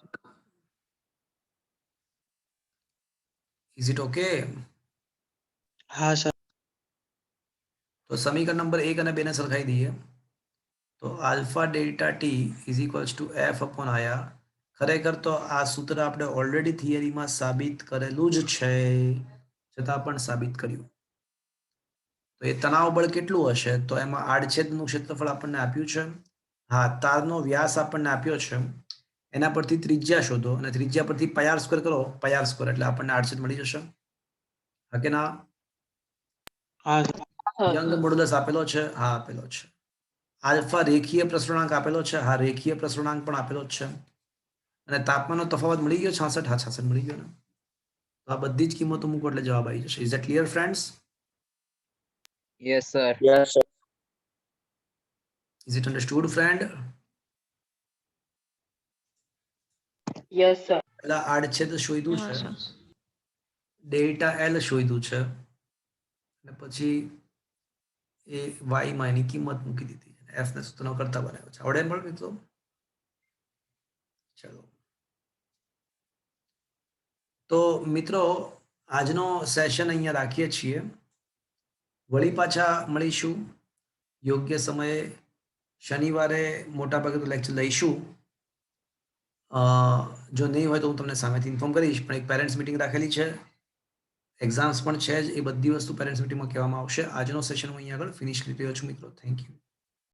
ઇઝ ઇટ ઓકે હા સર તો સમીકરણ નંબર 1 અને 2 ને સરખાઈ દઈએ તો alpha delta T is equals to f upon આયા ખરેખર તો આ સૂત્ર આપણે ઓલરેડી થિયરીમાં સાબિત કરેલું જ છે છતાં પણ સાબિત કર્યું તો એ તણાવ બળ કેટલું હશે તો એમાં આડછેદનું ક્ષેત્રફળ આપણને આપ્યું છે હા તારનો વ્યાસ આપણને આપ્યો છે એના પરથી ત્રિજ્યા શોધો અને ત્રિજ્યા પરથી પાય r સ્ક્વેર કરો પાય r સ્ક્વેર એટલે આપણને આડછેદ મળી જશે હા કે ના હા સર યંગ મોડ્યુલસ આપેલો છે હા આપેલો છે આલ્ફા રેખીય પ્રસરણાંક આપેલો છે હા રેખીય પ્રસરણાંક પણ આપેલો જ છે અને તાપમાનનો તફાવત મળી ગયો 66 હા 66 મળી ગયો ને તો આ બધી જ કિંમતો મૂકો એટલે જવાબ આવી જશે is that clear friends Yes, sir. Yes, sir. Is it understood, friend? Yes sir. પેલા આડછેદ શોધ્યું હા, છે, sir. ડેલ્ટા એલ શોધ્યું છે, અને પછી એ વાય માં એની કિંમત મૂકી દીધી, એફ ને સૂત્રનો કરતા બનાવ્યો છે. આવડે પણ મિત્રો? ચલો, તો મિત્રો આજનો સેશન અહીંયા રાખીએ છીએ. વળી પાછા મળીશું યોગ્ય સમયે. શનિવારે મોટાભાગે તો લેક્ચર લઈશું. જો નહીં હોય તો હું તમને સામેથી ઇન્ફોર્મ કરીશ, પણ એક પેરેન્ટ્સ મિટિંગ રાખેલી છે, એક્ઝામ્સ પણ છે જ, એ બધી વસ્તુ પેરેન્ટ્સ મિટિંગમાં કહેવામાં આવશે. આજનો સેશન હું અહીંયા આગળ ફિનિશ કરી રહ્યો છું મિત્રો. Thank you.